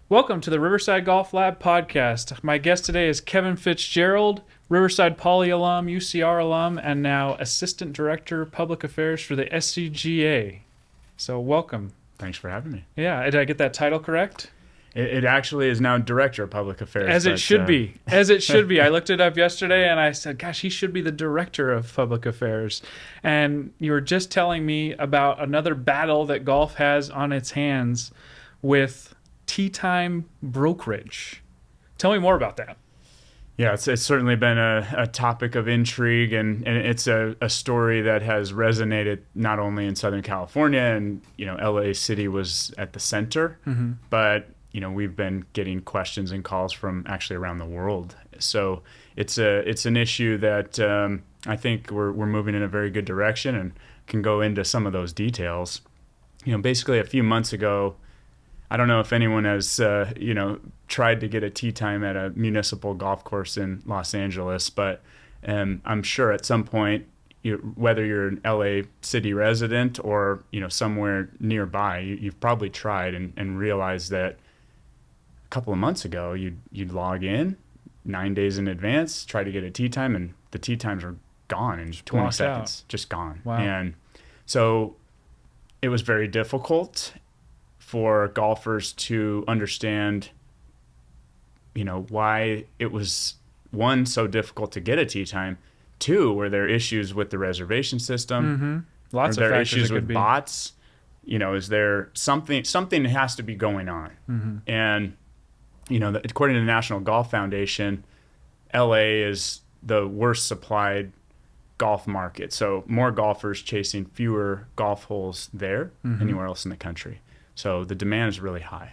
Welcome to the Riverside Golf Lab podcast. My guest today is Kevin Fitzgerald, Riverside Poly alum, UCR alum, and now Assistant Director of Public Affairs for the SCGA. So welcome. Thanks for having me. Yeah, did I get that title correct? It actually is now Director of Public Affairs. As it should be. As it should be. I looked it up yesterday and I said, gosh, he should be the Director of Public Affairs. And you were just telling me about another battle that golf has on its hands with tee time brokerage. Tell me more about that. Yeah, it's certainly been a topic of intrigue, and it's a story that has resonated not only in Southern California, and LA City was at the center, but we've been getting questions and calls from actually around the world. So it's an issue that I think we're moving in a very good direction, and can go into some of those details. Basically a few months ago, I don't know if anyone has, tried to get a tee time at a municipal golf course in Los Angeles, but I'm sure at some point, whether you're an LA City resident or, somewhere nearby, you've probably tried and realized that a couple of months ago, you'd log in 9 days in advance, try to get a tee time, and the tee times are gone in 20 seconds, just gone. Wow. And so it was very difficult for golfers to understand, why it was, one, so difficult to get a tee time. Two, were there issues with the reservation system? Lots Are of there factors issues it with could be. bots? Is there something has to be going on? And, according to the National Golf Foundation, LA is the worst supplied golf market. So more golfers chasing fewer golf holes there anywhere else in the country. So the demand is really high.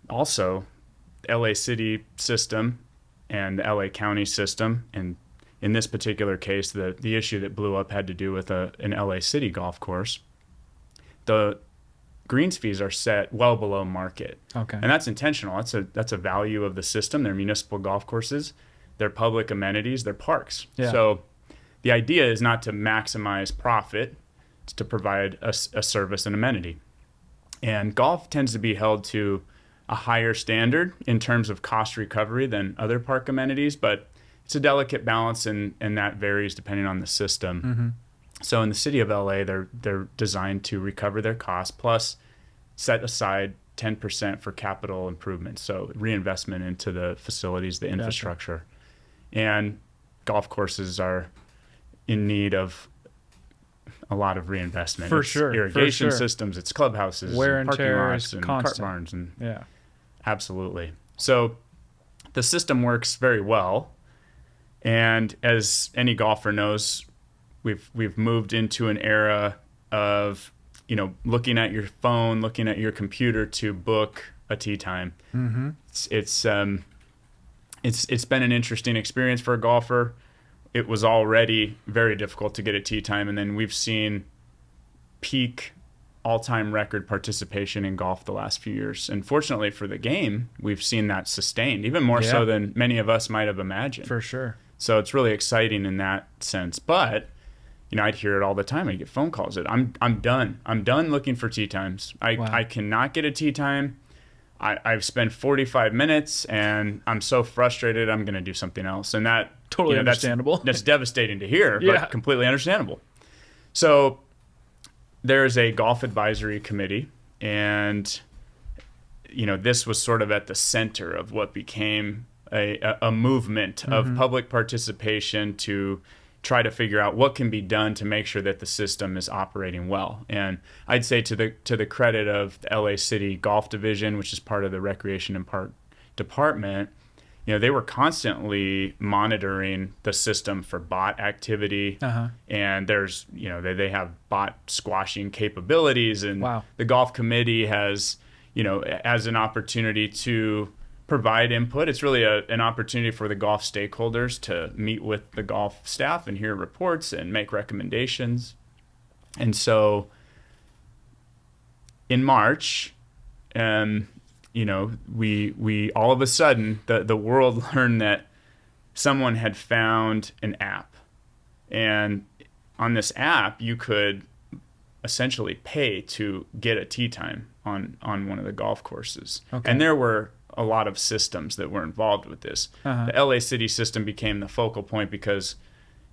Also, LA City system and the LA County system, and in this particular case, the issue that blew up had to do with an LA City golf course. The greens fees are set well below market. Okay. And that's intentional. That's a value of the system. They're municipal golf courses, they're public amenities, they're parks. Yeah. So the idea is not to maximize profit, it's to provide a service and amenity. And golf tends to be held to a higher standard in terms of cost recovery than other park amenities, but it's a delicate balance, and that varies depending on the system. So in the city of LA, they're designed to recover their costs, plus set aside 10% for capital improvements, so reinvestment into the facilities, the infrastructure. And golf courses are in need of a lot of reinvestment. For It's sure. irrigation systems, it's clubhouses, Wear and and parking tear lots, is and constant. cart barns, and Yeah. absolutely. So the system works very well, and as any golfer knows, we've moved into an era of looking at your phone, looking at your computer to book a tee time. It's been an interesting experience for a golfer. It was already very difficult to get a tee time, and then we've seen peak all-time record participation in golf the last few years. And fortunately for the game, we've seen that sustained, even more so than many of us might have imagined. For sure. So it's really exciting in that sense. But I'd hear it all the time. I'd get phone calls that I'm done. I'm done looking for tee times. I cannot get a tee time. I've spent 45 minutes and I'm so frustrated I'm going to do something else. And that Totally understandable. That's devastating to hear, Yeah. but completely understandable. So there's a golf advisory committee, and this was sort of at the center of what became a movement of public participation to try to figure out what can be done to make sure that the system is operating well. And I'd say to the credit of the LA City Golf Division, which is part of the Recreation and Park Department, they were constantly monitoring the system for bot activity. And there's, they have bot squashing capabilities, and Wow. the golf committee has, as an opportunity to provide input. It's really an opportunity for the golf stakeholders to meet with the golf staff and hear reports and make recommendations. And so in March, we all of a sudden, the world learned that someone had found an app. And on this app, you could essentially pay to get a tee time on one of the golf courses. Okay. And there were a lot of systems that were involved with this. The LA City system became the focal point because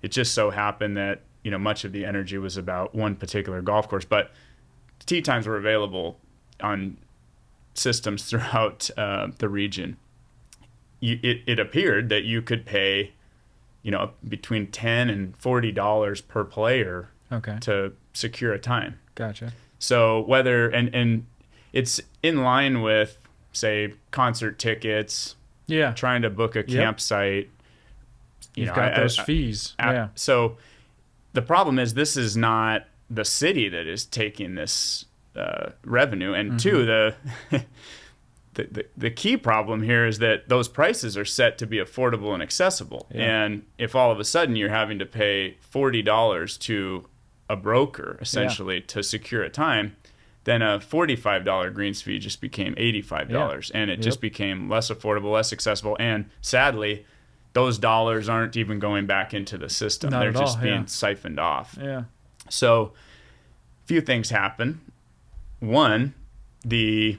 it just so happened that, you know, much of the energy was about one particular golf course, but tee times were available on systems throughout the region. It appeared that you could pay, you know, between $10 and $40 per player to secure a time. Gotcha. So whether and it's in line with, say, concert tickets, trying to book a campsite. You've got those fees. So the problem is this is not the city that is taking this revenue, and two, the key problem here is that those prices are set to be affordable and accessible. And if all of a sudden you're having to pay $40 to a broker essentially to secure a time, then a $45 greens fee just became $85, and it just became less affordable, less accessible, and sadly, those dollars aren't even going back into the system. They're just being siphoned off. So a few things happen. One, the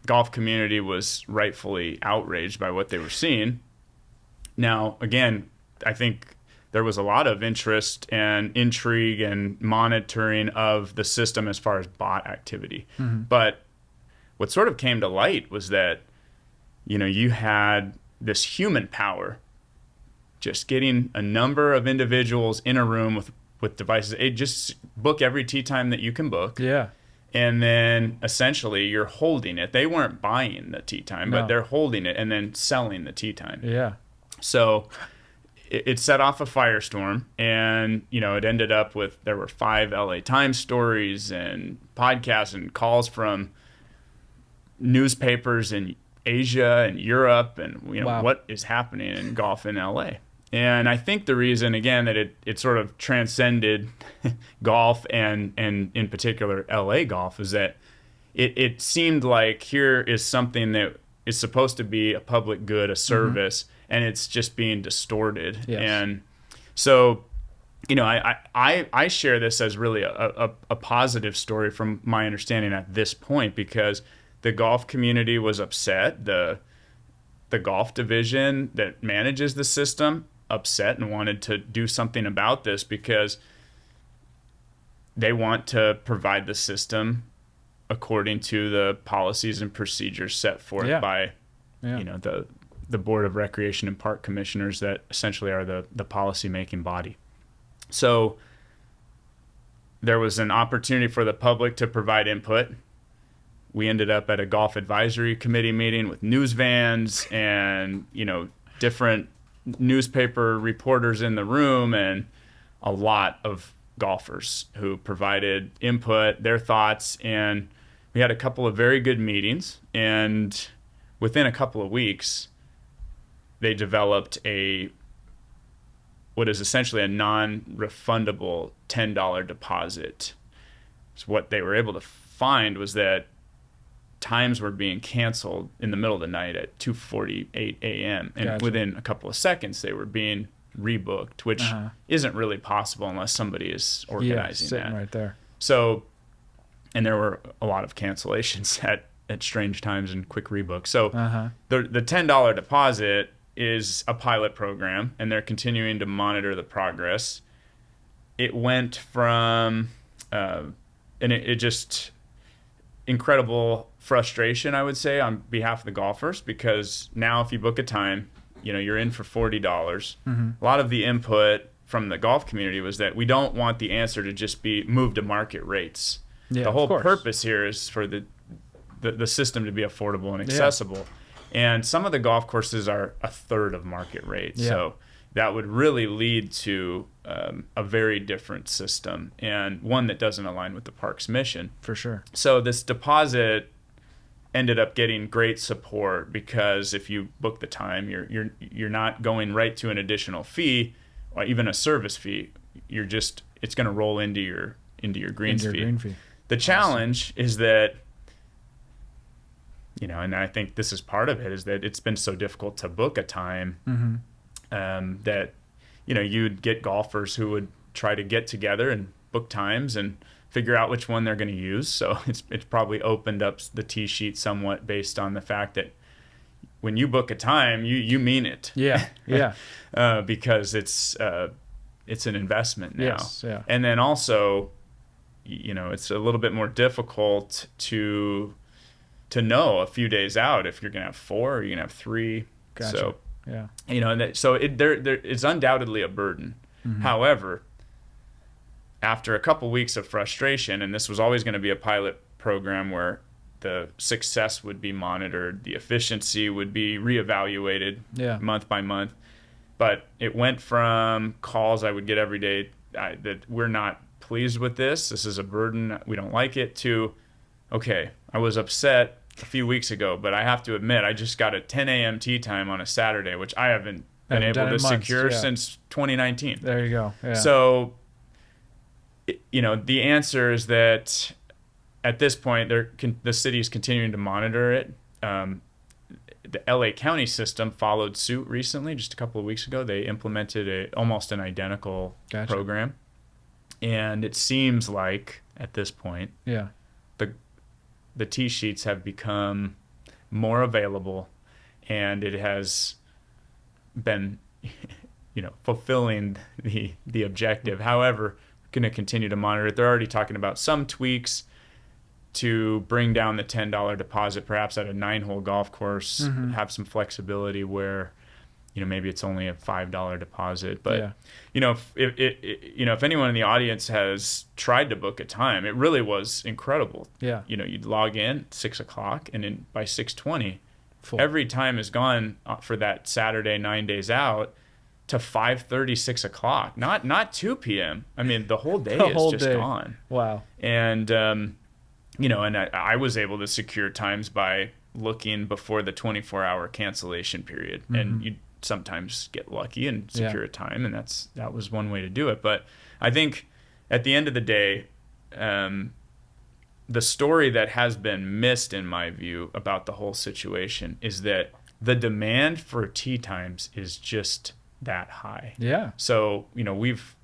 golf community was rightfully outraged by what they were seeing. Now, again, I think there was a lot of interest and intrigue and monitoring of the system as far as bot activity. But what sort of came to light was that, you know, you had this human power just getting a number of individuals in a room with devices. Just book every tee time that you can book. And then essentially you're holding it. They weren't buying the tee time, but they're holding it and then selling the tee time. So it set off a firestorm, and, you know, it ended up with, there were 5 LA Times stories and podcasts and calls from newspapers in Asia and Europe, and, you know, what is happening in golf in LA. And I think the reason, again, that it sort of transcended golf and in particular LA golf is that it seemed like here is something that is supposed to be a public good, a service, and it's just being distorted. And so, you know, I share this as really a positive story from my understanding at this point, because the golf community was upset. The golf division that manages the system upset and wanted to do something about this, because they want to provide the system according to the policies and procedures set forth by you know, the Board of Recreation and Park Commissioners that essentially are the policy making body. So there was an opportunity for the public to provide input. We ended up at a golf advisory committee meeting with news vans and, you know, different newspaper reporters in the room, and a lot of golfers who provided input, their thoughts, and we had a couple of very good meetings. And within a couple of weeks, they developed what is essentially a non-refundable $10 deposit. So what they were able to find was that times were being canceled in the middle of the night at 2:48 a.m. And within a couple of seconds, they were being rebooked, which isn't really possible unless somebody is organizing sitting that. Right there. So, and there were a lot of cancellations at strange times and quick rebooks. So the $10 deposit is a pilot program, and they're continuing to monitor the progress. It went from, and it just incredible frustration, I would say, on behalf of the golfers, because now if you book a time, you know, you're in for $40. A lot of the input from the golf community was that we don't want the answer to just be move to market rates. The whole purpose here is for the system to be affordable and accessible. And some of the golf courses are a third of market rate. So that would really lead to a very different system, and one that doesn't align with the park's mission. For sure. So this deposit ended up getting great support, because if you book the time, you're not going right to an additional fee or even a service fee. It's going to roll into your greens fee. The challenge is that, you know, and I think this is part of it, is that it's been so difficult to book a time that, you know, you'd get golfers who would try to get together and book times and figure out which one they're going to use. So it's probably opened up the tee sheet somewhat based on the fact that when you book a time, you mean it. Yeah. Because it's an investment now. Yes, yeah. And then also, it's a little bit more difficult to know a few days out if you're going to have 4 or you're going to have 3. Gotcha. So, yeah. It's undoubtedly a burden. Mm-hmm. However, after a couple weeks of frustration, and this was always going to be a pilot program where the success would be monitored, the efficiency would be reevaluated month by month. But it went from calls I would get every day that we're not pleased with this is a burden, we don't like it, to, okay, I was upset a few weeks ago, but I have to admit, I just got a 10 a.m. tee time on a Saturday, which I haven't been able to secure since 2019. There you go. Yeah. So, the answer is that at this point, the city is continuing to monitor it. The LA County system followed suit recently, just a couple of weeks ago. They implemented almost an identical program. And it seems like, at this point, the tee sheets have become more available, and it has been, fulfilling the objective. However, going to continue to monitor it. They're already talking about some tweaks to bring down the $10 deposit, perhaps at a 9-hole golf course, have some flexibility where, maybe it's only a $5 deposit. But, if anyone in the audience has tried to book a time, it really was incredible. Yeah. You'd log in at 6 o'clock, and by 6:20, full. Every time is gone for that Saturday, 9 days out, to 5:30, 6 o'clock. Not 2 p.m. I mean, the whole day is just gone. Wow. And, and I was able to secure times by looking before the 24-hour cancellation period. And you sometimes get lucky and secure a time, and that was one way to do it. But I think at the end of the day, the story that has been missed, in my view, about the whole situation is that the demand for tee times is just that high. Yeah. So, we've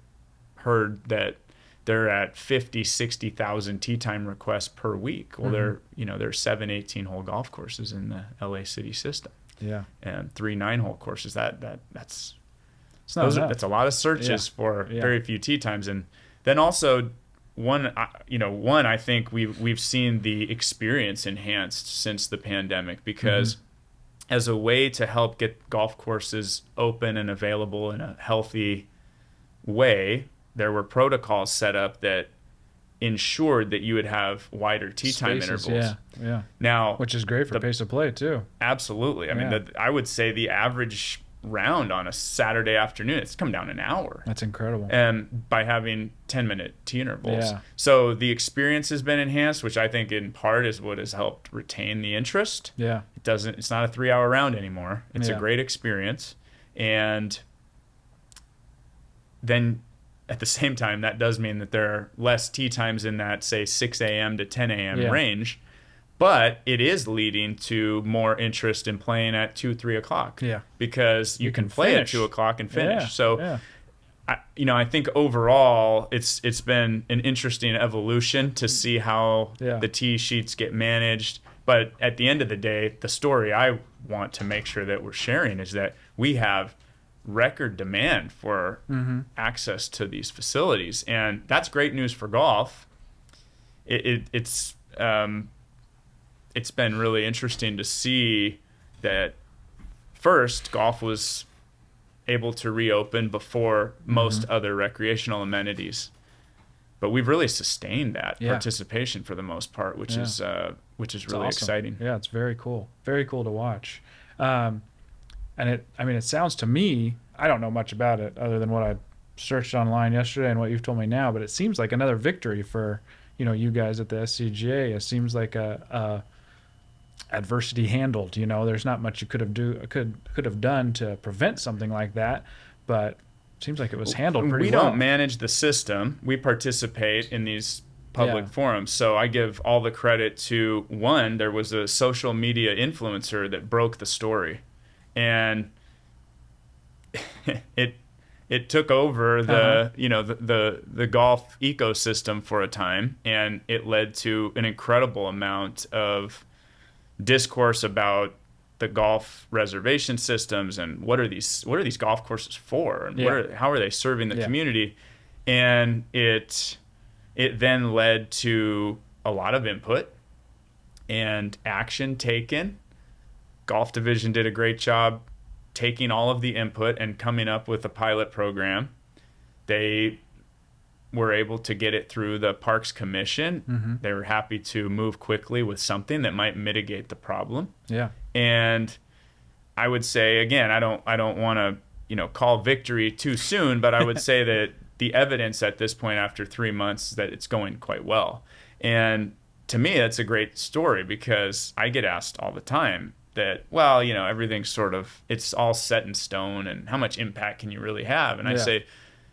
heard that they're at 50, 60,000 tee time requests per week. Well, there's 7 18-hole golf courses in the LA city system. Yeah. And 3 9-hole courses. That's a lot of searches for very few tee times. And then also I think we've seen the experience enhanced since the pandemic, because as a way to help get golf courses open and available in a healthy way, there were protocols set up that ensured that you would have wider tee time intervals. Yeah. Now, which is great for pace of play too. Absolutely. I mean, I would say the average round on a Saturday afternoon, it's come down an hour. That's incredible. And by having 10-minute tee intervals. Yeah. So the experience has been enhanced, which I think in part is what has helped retain the interest. Yeah. It's not a 3-hour round anymore. It's a great experience. And then at the same time, that does mean that there are less tee times in that, say, 6 a.m. to 10 a.m. range. But it is leading to more interest in playing at 2, 3 o'clock. Yeah. Because you can play at 2 o'clock and finish. Yeah. So, I think overall it's been an interesting evolution to see how the tee sheets get managed. But at the end of the day, the story I want to make sure that we're sharing is that we have record demand for access to these facilities. And that's great news for golf. It's been really interesting to see that first golf was able to reopen before most other recreational amenities, but we've really sustained that participation for the most part, which is really awesome. Exciting. Yeah, it's very cool to watch. And it sounds to me, I don't know much about it other than what I searched online yesterday and what you've told me now, but it seems like another victory for you guys at the SCGA. It seems like a adversity handled. There's not much you could have done to prevent something like that, but it seems like it was handled pretty well. We don't manage the system. We participate in these public forums. So I give all the credit to one. There was a social media influencer that broke the story, and it it took over the golf ecosystem for a time, and it led to an incredible amount of discourse about the golf reservation systems and what are these golf courses for, and how are they serving the community. And it then led to a lot of input and action taken. Golf division did a great job taking all of the input and coming up with a pilot program. They were able to get it through the Parks Commission. Mm-hmm. They were happy to move quickly with something that might mitigate the problem. Yeah. And I would say, again, I don't want to, call victory too soon, but I would say that the evidence at this point after 3 months that it's going quite well. And to me, that's a great story, because I get asked all the time that, well, everything's it's all set in stone, and how much impact can you really have? And I say,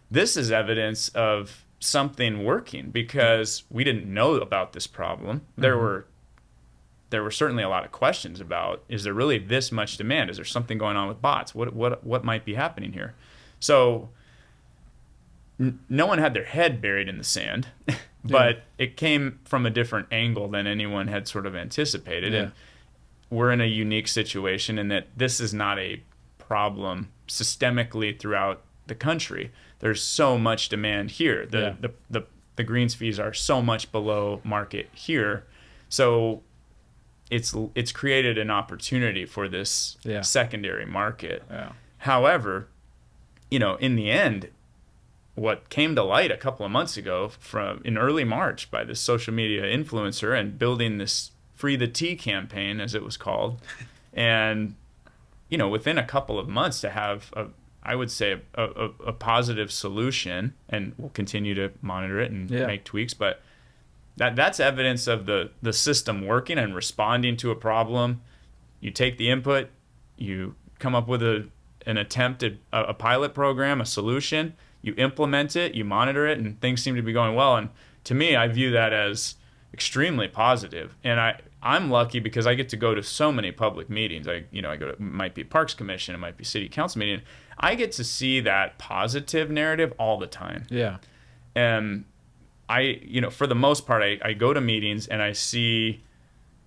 this is evidence of something working, because we didn't know about this problem. Mm-hmm. There were certainly a lot of questions about, is there really this much demand? Is there something going on with bots? What might be happening here? So no one had their head buried in the sand, but it came from a different angle than anyone had sort of anticipated. Yeah. And we're in a unique situation in that this is not a problem systemically throughout the country. There's so much demand here. The greens fees are so much below market here. So it's created an opportunity for this secondary market. Yeah. However, in the end, what came to light a couple of months ago in early March by this social media influencer and building this Free the Tea campaign, as it was called, and within a couple of months to have I would say a positive solution, and we'll continue to monitor it and make tweaks, but that's evidence of the system working and responding to a problem. You take the input, you come up with an attempt at a pilot program, a solution, you implement it, you monitor it, and things seem to be going well. And to me, I view that as extremely positive. And I'm lucky because I get to go to so many public meetings. I go to, it might be Parks Commission, it might be City Council meeting. I get to see that positive narrative all the time. Yeah. And for the most part, I go to meetings and I see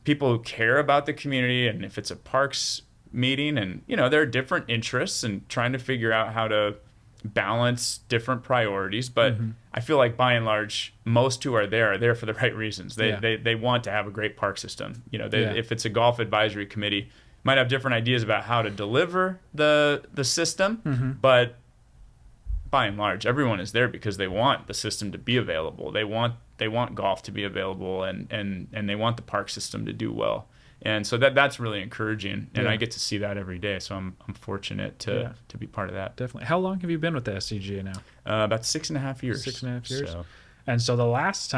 people who care about the community, and if it's a parks meeting, and there are different interests and trying to figure out how to balance different priorities, but I feel like by and large, most who are there for the right reasons. They want to have a great park system. If it's a golf advisory committee, might have different ideas about how to deliver the system, but by and large, everyone is there because they want the system to be available. They want golf to be available, and they want the park system to do well. And so that's really encouraging, and I get to see that every day. So I'm fortunate to be part of that. Definitely. How long have you been with the SCGA now? About 6.5 years. 6.5 years. So. And so the last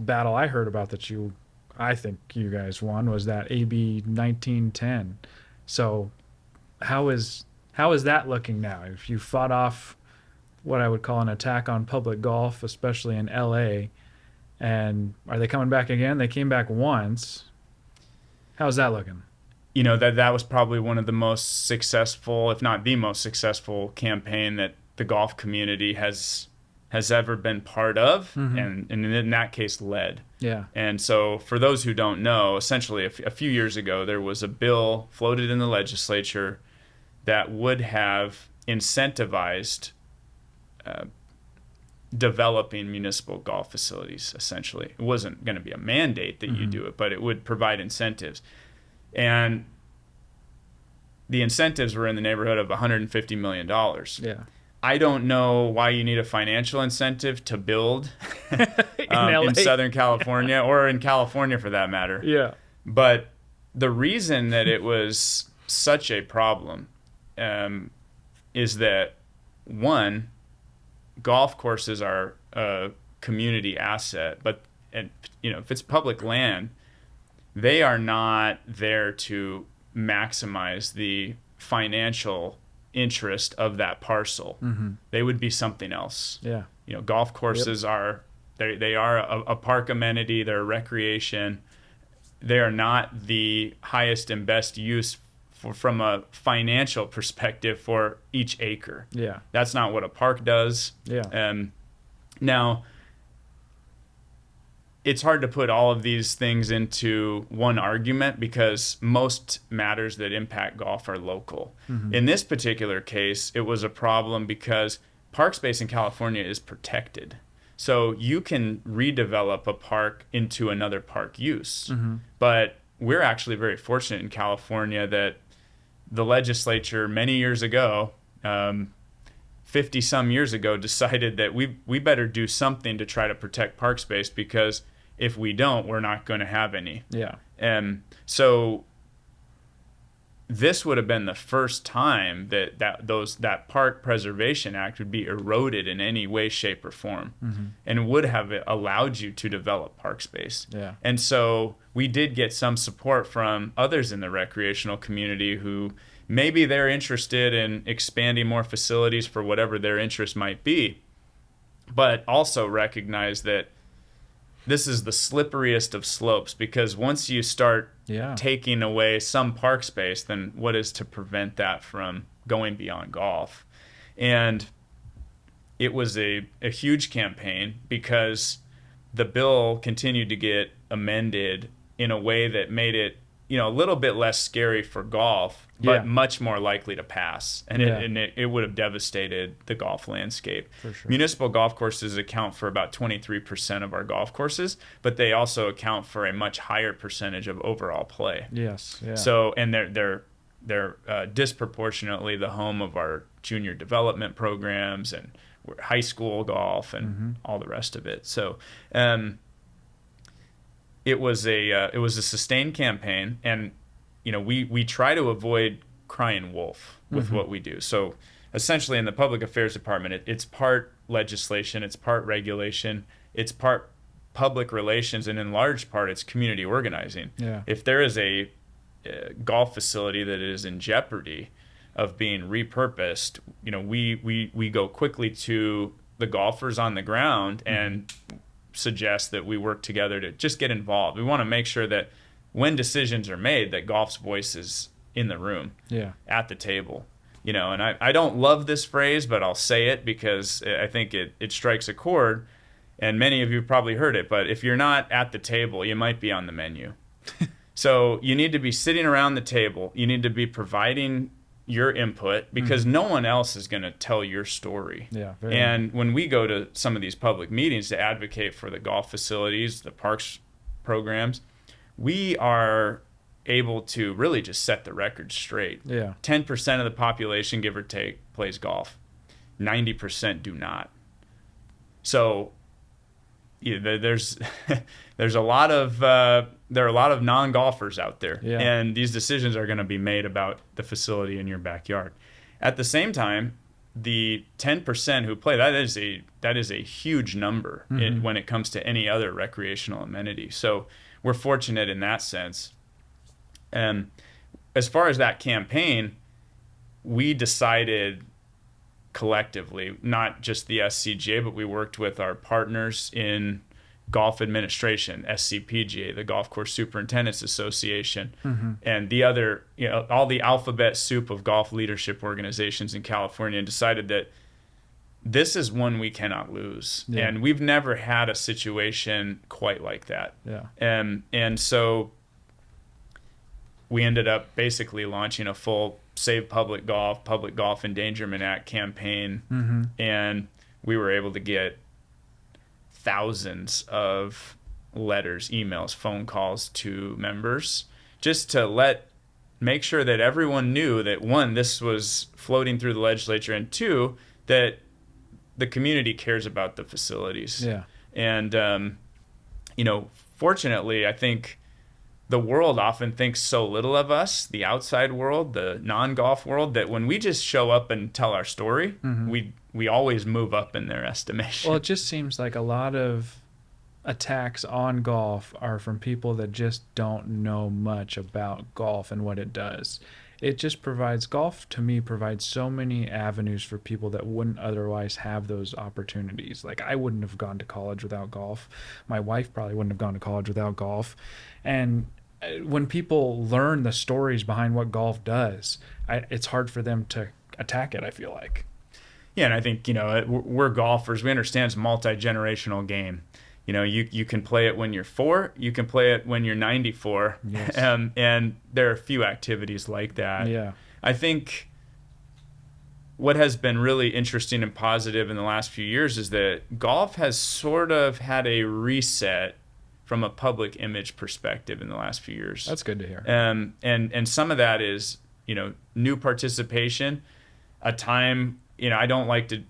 battle I heard about that I think you guys won was that AB 1910. So how is that looking now? If you fought off what I would call an attack on public golf, especially in LA, and are they coming back again? They came back once. How's that looking? That was probably one of the most successful, if not the most successful campaign that the golf community has ever been part of, and in that case led. Yeah. And so for those who don't know, essentially a few years ago, there was a bill floated in the legislature that would have incentivized developing municipal golf facilities, essentially. It wasn't going to be a mandate that you do it, but it would provide incentives. And the incentives were in the neighborhood of $150 million. Yeah. I don't know why you need a financial incentive to build in Southern California, or in California for that matter. Yeah. But the reason that it was such a problem is that, one, golf courses are a community asset, but if it's public land, they are not there to maximize the financial interest of that parcel. They would be something else. Yeah. Golf courses are a park amenity, they're recreation. They are not the highest and best use from a financial perspective for each acre. Yeah. That's not what a park does. Yeah. Now, it's hard to put all of these things into one argument because most matters that impact golf are local. Mm-hmm. In this particular case, it was a problem because park space in California is protected. So you can redevelop a park into another park use. Mm-hmm. But we're actually very fortunate in California that the legislature many years ago, 50 some years ago, decided that we better do something to try to protect park space, because if we don't, we're not going to have any. Yeah. So this would have been the first time that Park Preservation Act would be eroded in any way, shape, or form, Mm-hmm. and would have allowed you to develop park space. Yeah. And so we did get some support from others in the recreational community who maybe they're interested in expanding more facilities for whatever their interest might be, but also recognize that this is the slipperiest of slopes, because once you start taking away some park space, then what is to prevent that from going beyond golf? And it was a huge campaign because the bill continued to get amended in a way that made it, a little bit less scary for golf, but much more likely to pass. And it would have devastated the golf landscape. For sure. Municipal golf courses account for about 23% of our golf courses, but they also account for a much higher percentage of overall play. Yes. Yeah. So, and they're disproportionately the home of our junior development programs and high school golf and all the rest of it. So, it was a sustained campaign, and we try to avoid crying wolf with what we do. So essentially, in the public affairs department, it's part legislation, it's part regulation, it's part public relations, and in large part, it's community organizing. Yeah. If there is a golf facility that is in jeopardy of being repurposed, we go quickly to the golfers on the ground and suggest that we work together to just get involved. We want to make sure that when decisions are made, that golf's voice is in the room, at the table. And I don't love this phrase, but I'll say it because I think it strikes a chord, and many of you have probably heard it, but if you're not at the table, you might be on the menu. So you need to be sitting around the table. You need to be providing your input, because no one else is going to tell your story. Yeah. And when we go to some of these public meetings to advocate for the golf facilities, the parks programs, we are able to really just set the record straight. Yeah. 10% of the population, give or take, plays golf. 90% do not. So there's a lot of there are a lot of non-golfers out there, and these decisions are going to be made about the facility in your backyard. At the same time, the 10% who play, that is a huge number when it comes to any other recreational amenity. So we're fortunate in that sense. And as far as that campaign, we decided collectively, not just the SCGA, but we worked with our partners in golf administration, SCPGA, the Golf Course Superintendents Association, and the other, all the alphabet soup of golf leadership organizations in California, and decided that this is one we cannot lose. Yeah. And we've never had a situation quite like that. Yeah. And so we ended up basically launching a full Save Public Golf Endangerment Act campaign, and we were able to get thousands of letters, emails, phone calls to members, just to make sure that everyone knew that, one, this was floating through the legislature, and two, that the community cares about the facilities. Yeah. And fortunately, I think the world often thinks so little of us, the outside world, the non-golf world, that when we just show up and tell our story, we always move up in their estimation. Well, it just seems like a lot of attacks on golf are from people that just don't know much about golf and what it does. It just golf to me provides so many avenues for people that wouldn't otherwise have those opportunities. Like, I wouldn't have gone to college without golf. My wife probably wouldn't have gone to college without golf. And when people learn the stories behind what golf does, it's hard for them to attack it, I feel like. Yeah, and I think, we're golfers. We understand it's a multi-generational game. You can play it when you're 4, you can play it when you're 94. Yes. And there are a few activities like that. Yeah. I think what has been really interesting and positive in the last few years is that golf has sort of had a reset from a public image perspective in the last few years. That's good to hear. And some of that is, new participation, a time, I don't like to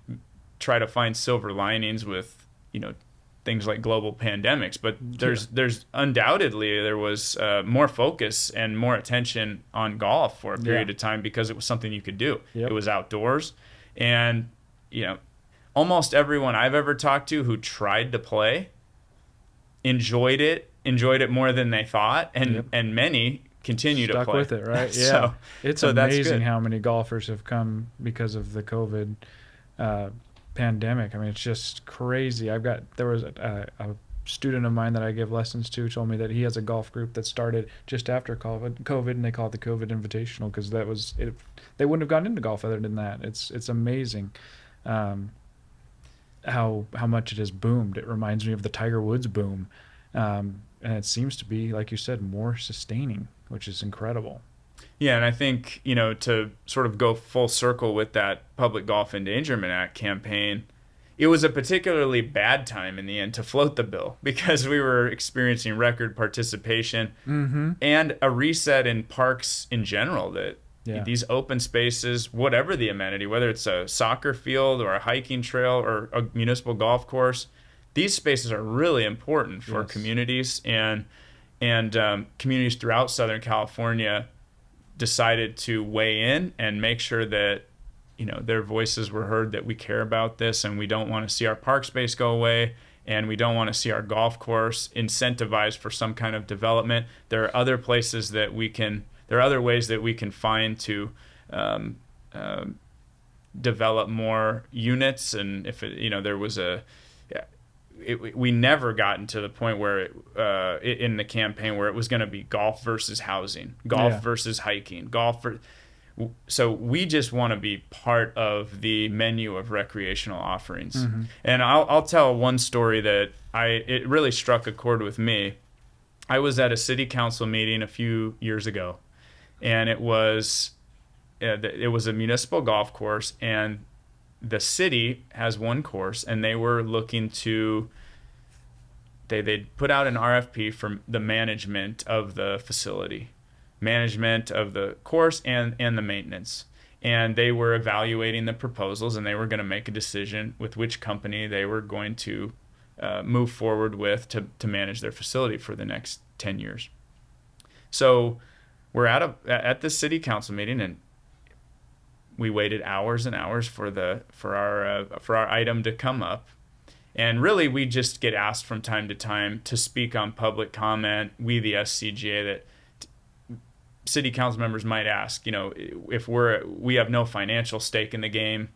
try to find silver linings with, things like global pandemics, but there's undoubtedly there was more focus and more attention on golf for a period of time because it was something you could do. Yep. It was outdoors, and almost everyone I've ever talked to who tried to play enjoyed it more than they thought, and many continue to play. Stuck with it, right? Yeah. It's amazing good. how many golfers have come because of the COVID pandemic. I mean, it's just crazy. There was a student of mine that I give lessons to told me that he has a golf group that started just after COVID, and they call it the COVID Invitational because that was it. They wouldn't have gotten into golf other than that. It's amazing how much it has boomed. It reminds me of the Tiger Woods boom, and it seems to be, like you said, more sustaining, which is incredible. Yeah, and I think, to sort of go full circle with that Public Golf Endangerment Act campaign, it was a particularly bad time in the end to float the bill because we were experiencing record participation and a reset in parks in general, that these open spaces, whatever the amenity, whether it's a soccer field or a hiking trail or a municipal golf course, these spaces are really important for communities, and communities throughout Southern California decided to weigh in and make sure that their voices were heard, that we care about this and we don't want to see our park space go away, and we don't want to see our golf course incentivized for some kind of development. There are other places there are other ways that we can find to develop more units. And if there was we never gotten to the point where in the campaign where it was going to be golf versus housing, golf versus hiking, so we just want to be part of the menu of recreational offerings. And I'll tell one story that it really struck a chord with me. I was at a city council meeting a few years ago, and it was a municipal golf course, and the city has one course, and they were looking to they'd put out an RFP for the management of the facility, management of the course and the maintenance. And they were evaluating the proposals, and they were going to make a decision with which company they were going to move forward with to manage their facility for the next 10 years. So we're at the city council meeting, and we waited hours and hours for our item to come up. And really, we just get asked from time to time to speak on public comment. We, the SCGA, that city council members might ask, if we have no financial stake in the game,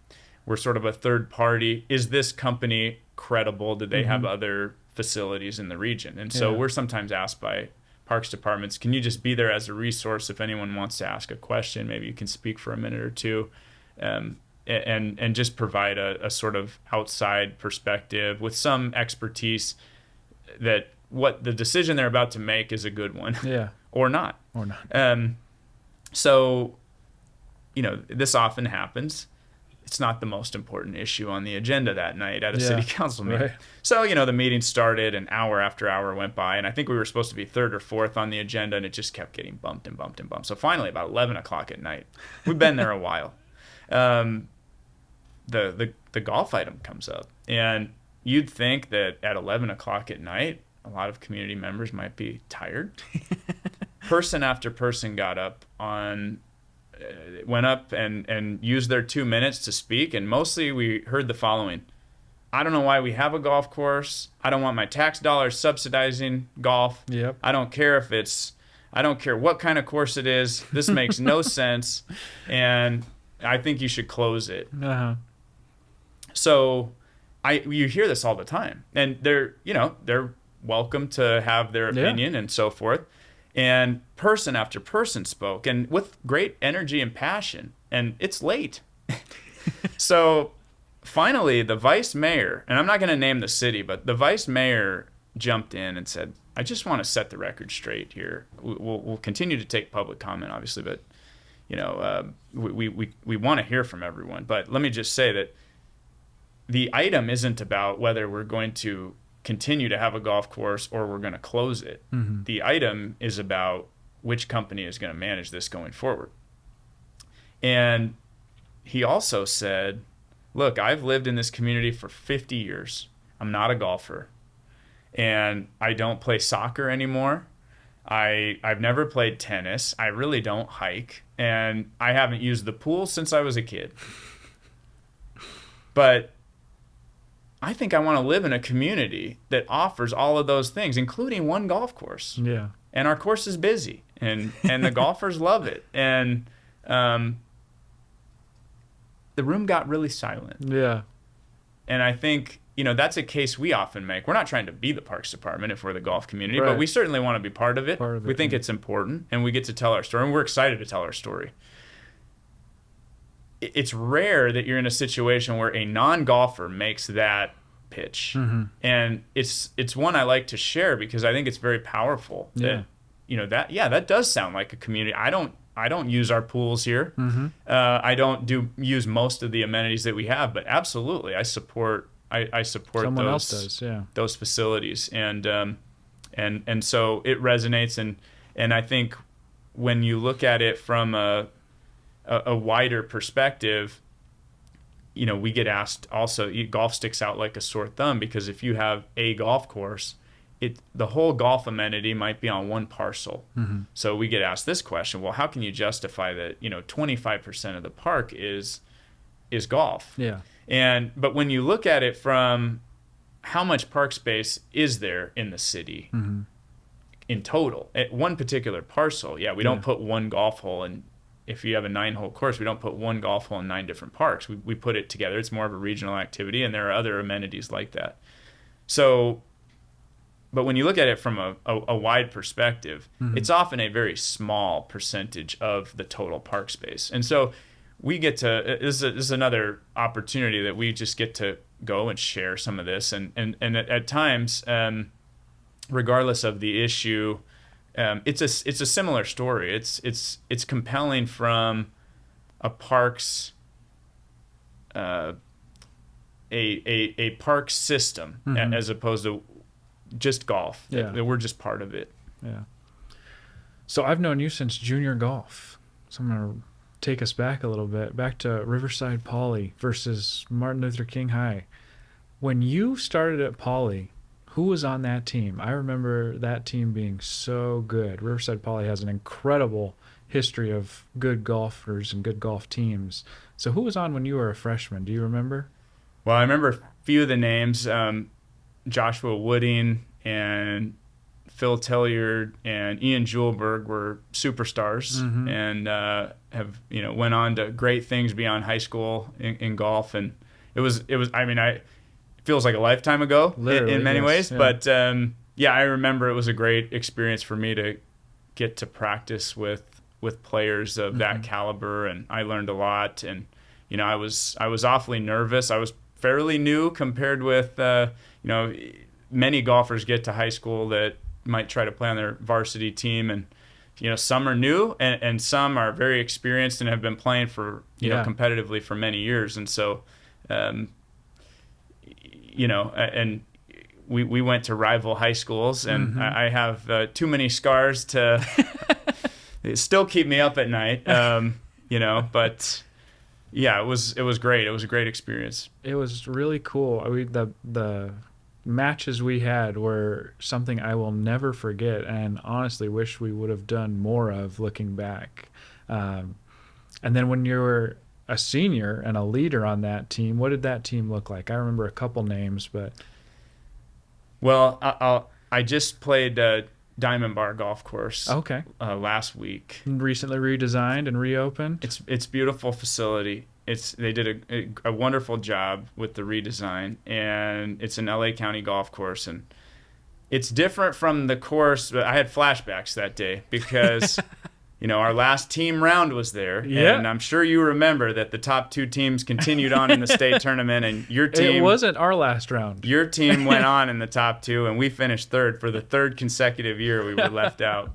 we're sort of a third party. Is this company credible? Did they have other facilities in the region? And so we're sometimes asked by parks departments, can you just be there as a resource if anyone wants to ask a question? Maybe you can speak for a minute or two. And just provide a sort of outside perspective with some expertise that what the decision they're about to make is a good one. Or not. So, this often happens. It's not the most important issue on the agenda that night at a city council meeting. Right. So, the meeting started, and hour after hour went by, and I think we were supposed to be third or fourth on the agenda, and it just kept getting bumped and bumped and bumped. So finally, about 11 o'clock at night, we've been there a while. The golf item comes up, and you'd think that at 11 o'clock at night, a lot of community members might be tired. Person after person got up went up and used their 2 minutes to speak, and mostly we heard the following: I don't know why we have a golf course. I don't want my tax dollars subsidizing golf. I don't care what kind of course it is. This makes no sense, and I think you should close it. So you hear this all the time, and they're welcome to have their opinion and so forth. And person after person spoke, and with great energy and passion. And it's late. So finally, the vice mayor, and I'm not going to name the city, but the vice mayor jumped in and said, I just want to set the record straight here. We'll continue to take public comment, obviously, but we want to hear from everyone. But let me just say that the item isn't about whether we're going to continue to have a golf course or we're going to close it. Mm-hmm. The item is about which company is going to manage this going forward. And he also said, look, I've lived in this community for 50 years. I'm not a golfer. And I don't play soccer anymore. I've never played tennis. I really don't hike. And I haven't used the pool since I was a kid. But I think I want to live in a community that offers all of those things, including one golf course. Yeah. And our course is busy, and the golfers love it. And the room got really silent. Yeah. And I think, that's a case we often make. We're not trying to be the Parks Department if we're the golf community, right. but we certainly want to be part of it. We think it's important, and we get to tell our story, and we're excited to tell our story. It's rare that you're in a situation where a non-golfer makes that pitch. Mm-hmm. And it's one I like to share because I think it's very powerful. Yeah. That does sound like a community. I don't use our pools here. Mm-hmm. I don't use most of the amenities that we have, but absolutely I support someone else does, yeah. those facilities. And so it resonates, and I think when you look at it from a wider perspective, we get asked also, golf sticks out like a sore thumb because if you have a golf course, the whole golf amenity might be on one parcel. Mm-hmm. So we get asked this question, well, how can you justify that, 25% of the park is golf? Yeah. But when you look at it from how much park space is there in the city mm-hmm. in total, at one particular parcel, we don't put one golf hole in. If you have a 9-hole course, we don't put one golf hole in 9 different parks. We put it together. It's more of a regional activity, and there are other amenities like that. So, but when you look at it from a wide perspective, mm-hmm. it's often a very small percentage of the total park space. And so we get to, this is another opportunity that we just get to go and share some of this. And at times, regardless of the issue, it's a similar story. It's compelling from a park's a park system mm-hmm. as opposed to just golf. Yeah. We're just part of it. Yeah. So I've known you since junior golf. So I'm gonna take us back a little bit, back to Riverside Poly versus Martin Luther King High. When you started at Poly, who was on that team? I remember that team being so good. Riverside Poly has an incredible history of good golfers and good golf teams. So who was on when you were a freshman? Do you remember? Well, I remember a few of the names. Joshua Wooding and Phil Tilliard and Ian Juleberg were superstars mm-hmm. and have went on to great things beyond high school in golf. And it was feels like a lifetime ago in many ways. Yeah. But I remember it was a great experience for me to get to practice with players of mm-hmm. that caliber, and I learned a lot. And I was awfully nervous. I was fairly new compared with many golfers get to high school that might try to play on their varsity team, and some are new and some are very experienced and have been playing for competitively for many years. And so and we went to rival high schools, and mm-hmm. I have too many scars to still keep me up at night. But yeah, it was great. It was a great experience. It was really cool. The matches we had were something I will never forget, and honestly wish we would have done more of looking back. And then when you were a senior and a leader on that team, what did that team look like? I remember a couple names, but well, I just played Diamond Bar Golf Course. Okay. Last week. Recently redesigned and reopened. It's beautiful facility. They did a wonderful job with the redesign, and it's an LA County golf course, and It's different from the course. I had flashbacks that day because, our last team round was there. Yeah. And I'm sure you remember that the top 2 teams continued on in the state tournament, and your team... It wasn't our last round. Your team went on in the top 2, and we finished 3rd. For the 3rd consecutive year, we were left out.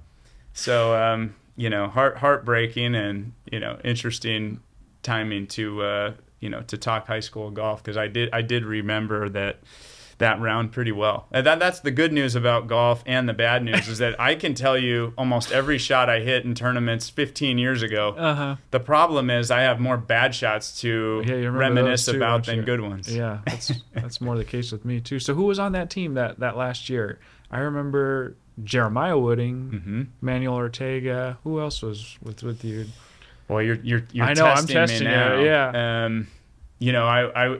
So, heartbreaking and, interesting timing to talk high school golf, because I did remember that round pretty well. And that's the good news about golf, and the bad news is that I can tell you almost every shot I hit in tournaments 15 years ago. Uh-huh. The problem is I have more bad shots to reminisce too, about than good ones. Yeah, that's more the case with me too. So who was on that team that last year? I remember Jeremiah Wooding, Manuel Ortega. Who else was with you? Well, you're I know, testing I'm testing me now. you, yeah.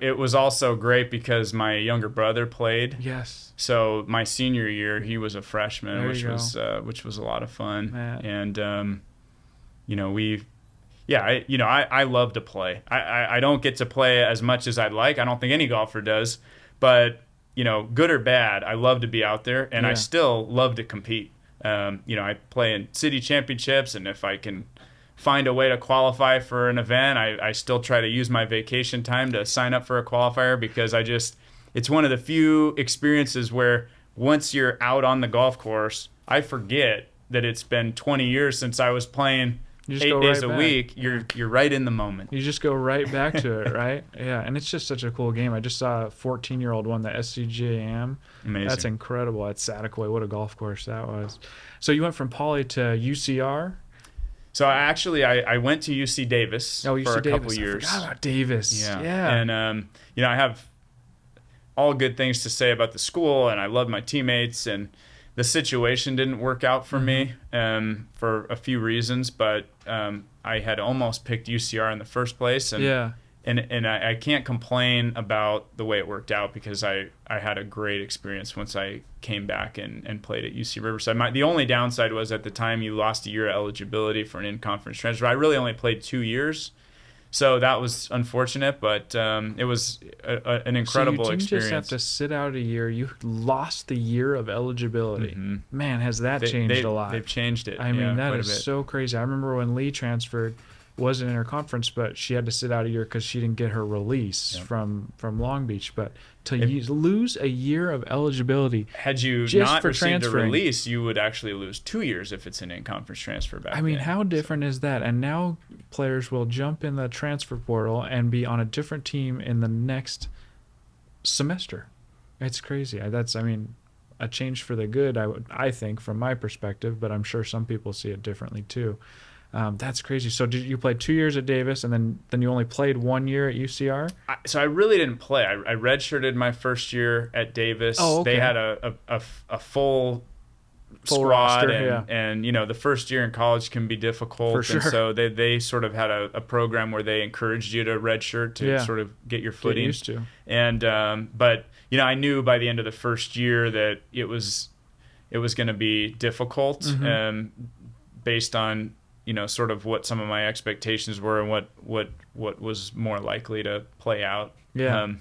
It was also great because my younger brother played. Yes. So my senior year, he was a freshman, There which you was a lot of fun. Man. And I love to play. I don't get to play as much as I'd like. I don't think any golfer does, but good or bad, I love to be out there, and I still love to compete. I play in city championships, and if I can find a way to qualify for an event, I still try to use my vacation time to sign up for a qualifier, because it's one of the few experiences where once you're out on the golf course, I forget that it's been 20 years since I was playing 8 days a week. You're right in the moment. You just go right back to it, right? Yeah, and it's just such a cool game. I just saw a 14-year-old won the SCGA Am. Amazing. That's incredible. At Saticoy, what a golf course that was. So you went from Poly to UCR? So I went to UC Davis for a couple years. I forgot about Davis. Yeah. And I have all good things to say about the school, and I love my teammates, and the situation didn't work out for me for a few reasons, but I had almost picked UCR in the first place, and I can't complain about the way it worked out, because I had a great experience once I came back and played at UC Riverside. The only downside was at the time you lost a year of eligibility for an in-conference transfer. I really only played 2 years, so that was unfortunate, but it was an incredible experience. So you didn't just have to sit out a year. You lost the year of eligibility. Mm-hmm. Man, has that changed a lot. They've changed it. I mean, that is so crazy. I remember when Lee transferred, wasn't in her conference, but she had to sit out a year because she didn't get her release from Long Beach. But to lose a year of eligibility, had you not received a release, you would actually lose 2 years if it's an in-conference transfer back then. How different is that? And now players will jump in the transfer portal and be on a different team in the next semester. It's crazy. That's a change for the good, I think, from my perspective, but I'm sure some people see it differently too. That's crazy. So did you play 2 years at Davis, and then you only played 1 year at UCR? So I really didn't play. I redshirted my first year at Davis. Oh, okay. They had a full squad, roster, and the first year in college can be difficult. For sure. And so they sort of had a program where they encouraged you to redshirt to sort of get your footing. Get used to. And but I knew by the end of the first year that it was going to be difficult, based on sort of what some of my expectations were and what was more likely to play out. Yeah.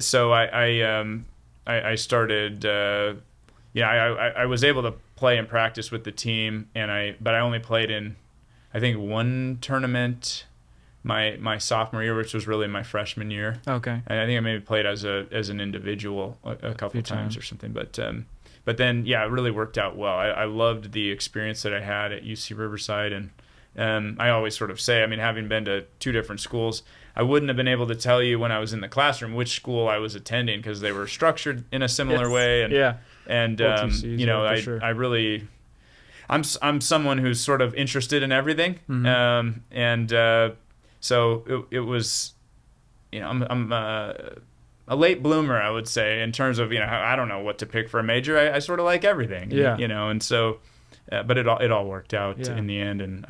So I started. I was able to play and practice with the team, but I only played in, I think, one tournament my sophomore year, which was really my freshman year. Okay. And I think I maybe played as an individual a couple times or something, but then, it really worked out well. I loved the experience that I had at UC Riverside, and I always sort of say, having been to 2 different schools, I wouldn't have been able to tell you when I was in the classroom which school I was attending, because they were structured in a similar way. And sure. I really, I'm someone who's sort of interested in everything, so it was, I'm a late bloomer, I would say, in terms of, I don't know what to pick for a major. I sort of like everything, and so, but it all worked out in the end, and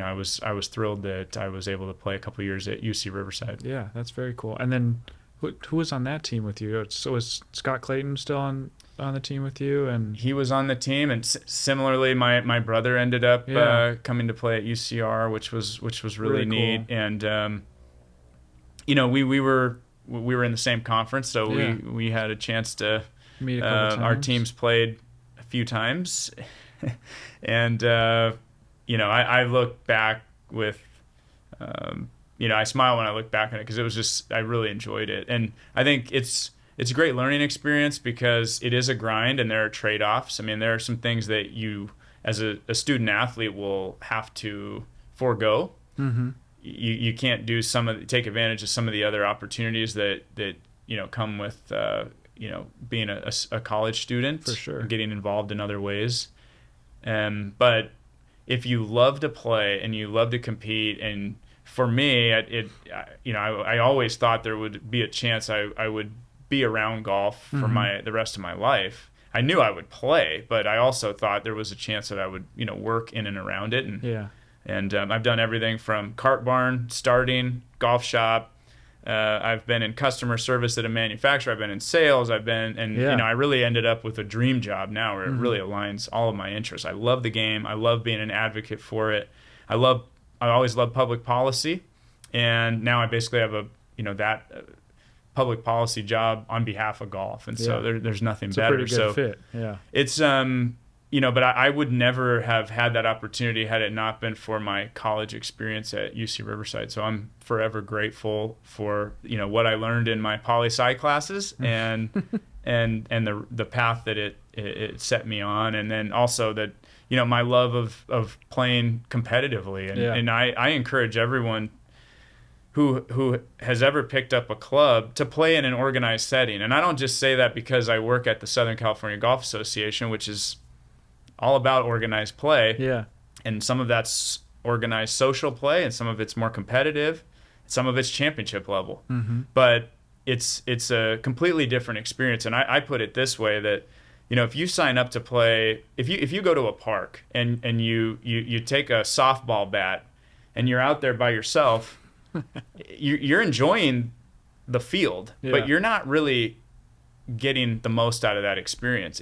I was thrilled that I was able to play a couple years at UC Riverside. Yeah, that's very cool. And then who was on that team with you? So was Scott Clayton still on the team with you? And he was on the team, and similarly, my brother ended up coming to play at UCR, which was really neat. Cool. And we were in the same conference, so we had a chance to Meet a couple Our times. teams played a few times, and I look back with, I smile when I look back on it because it was just I really enjoyed it, and I think it's a great learning experience because it is a grind and there are trade-offs. I mean, there are some things that you, as a student athlete, will have to forego. Mm-hmm. You can't do take advantage of some of the other opportunities that come with being a college student, For sure. and getting involved in other ways. But if you love to play and you love to compete, and for me, I always thought there would be a chance I would be around golf for the rest of my life. I knew I would play, but I also thought there was a chance that I would work in and around it. And I've done everything from cart barn, starting, golf shop. I've been in customer service at a manufacturer. I've been in sales. I really ended up with a dream job now where it really aligns all of my interests. I love the game. I love being an advocate for it. I always loved public policy, and now I basically have that public policy job on behalf of golf, and so there's nothing better. It's a pretty good fit. Yeah, it's but I would never have had that opportunity had it not been for my college experience at UC Riverside. So I'm forever grateful for what I learned in my poli-sci classes and the path that it set me on, and then also that my love of playing competitively, and I encourage everyone who has ever picked up a club to play in an organized setting. And I don't just say that because I work at the Southern California Golf Association, which is all about organized play. Yeah. And some of that's organized social play, and some of it's more competitive, some of it's championship level. Mm-hmm. But it's a completely different experience. And I put it this way, that if you sign up to play, if you go to a park and you take a softball bat and you're out there by yourself, you're enjoying the field, but you're not really getting the most out of that experience.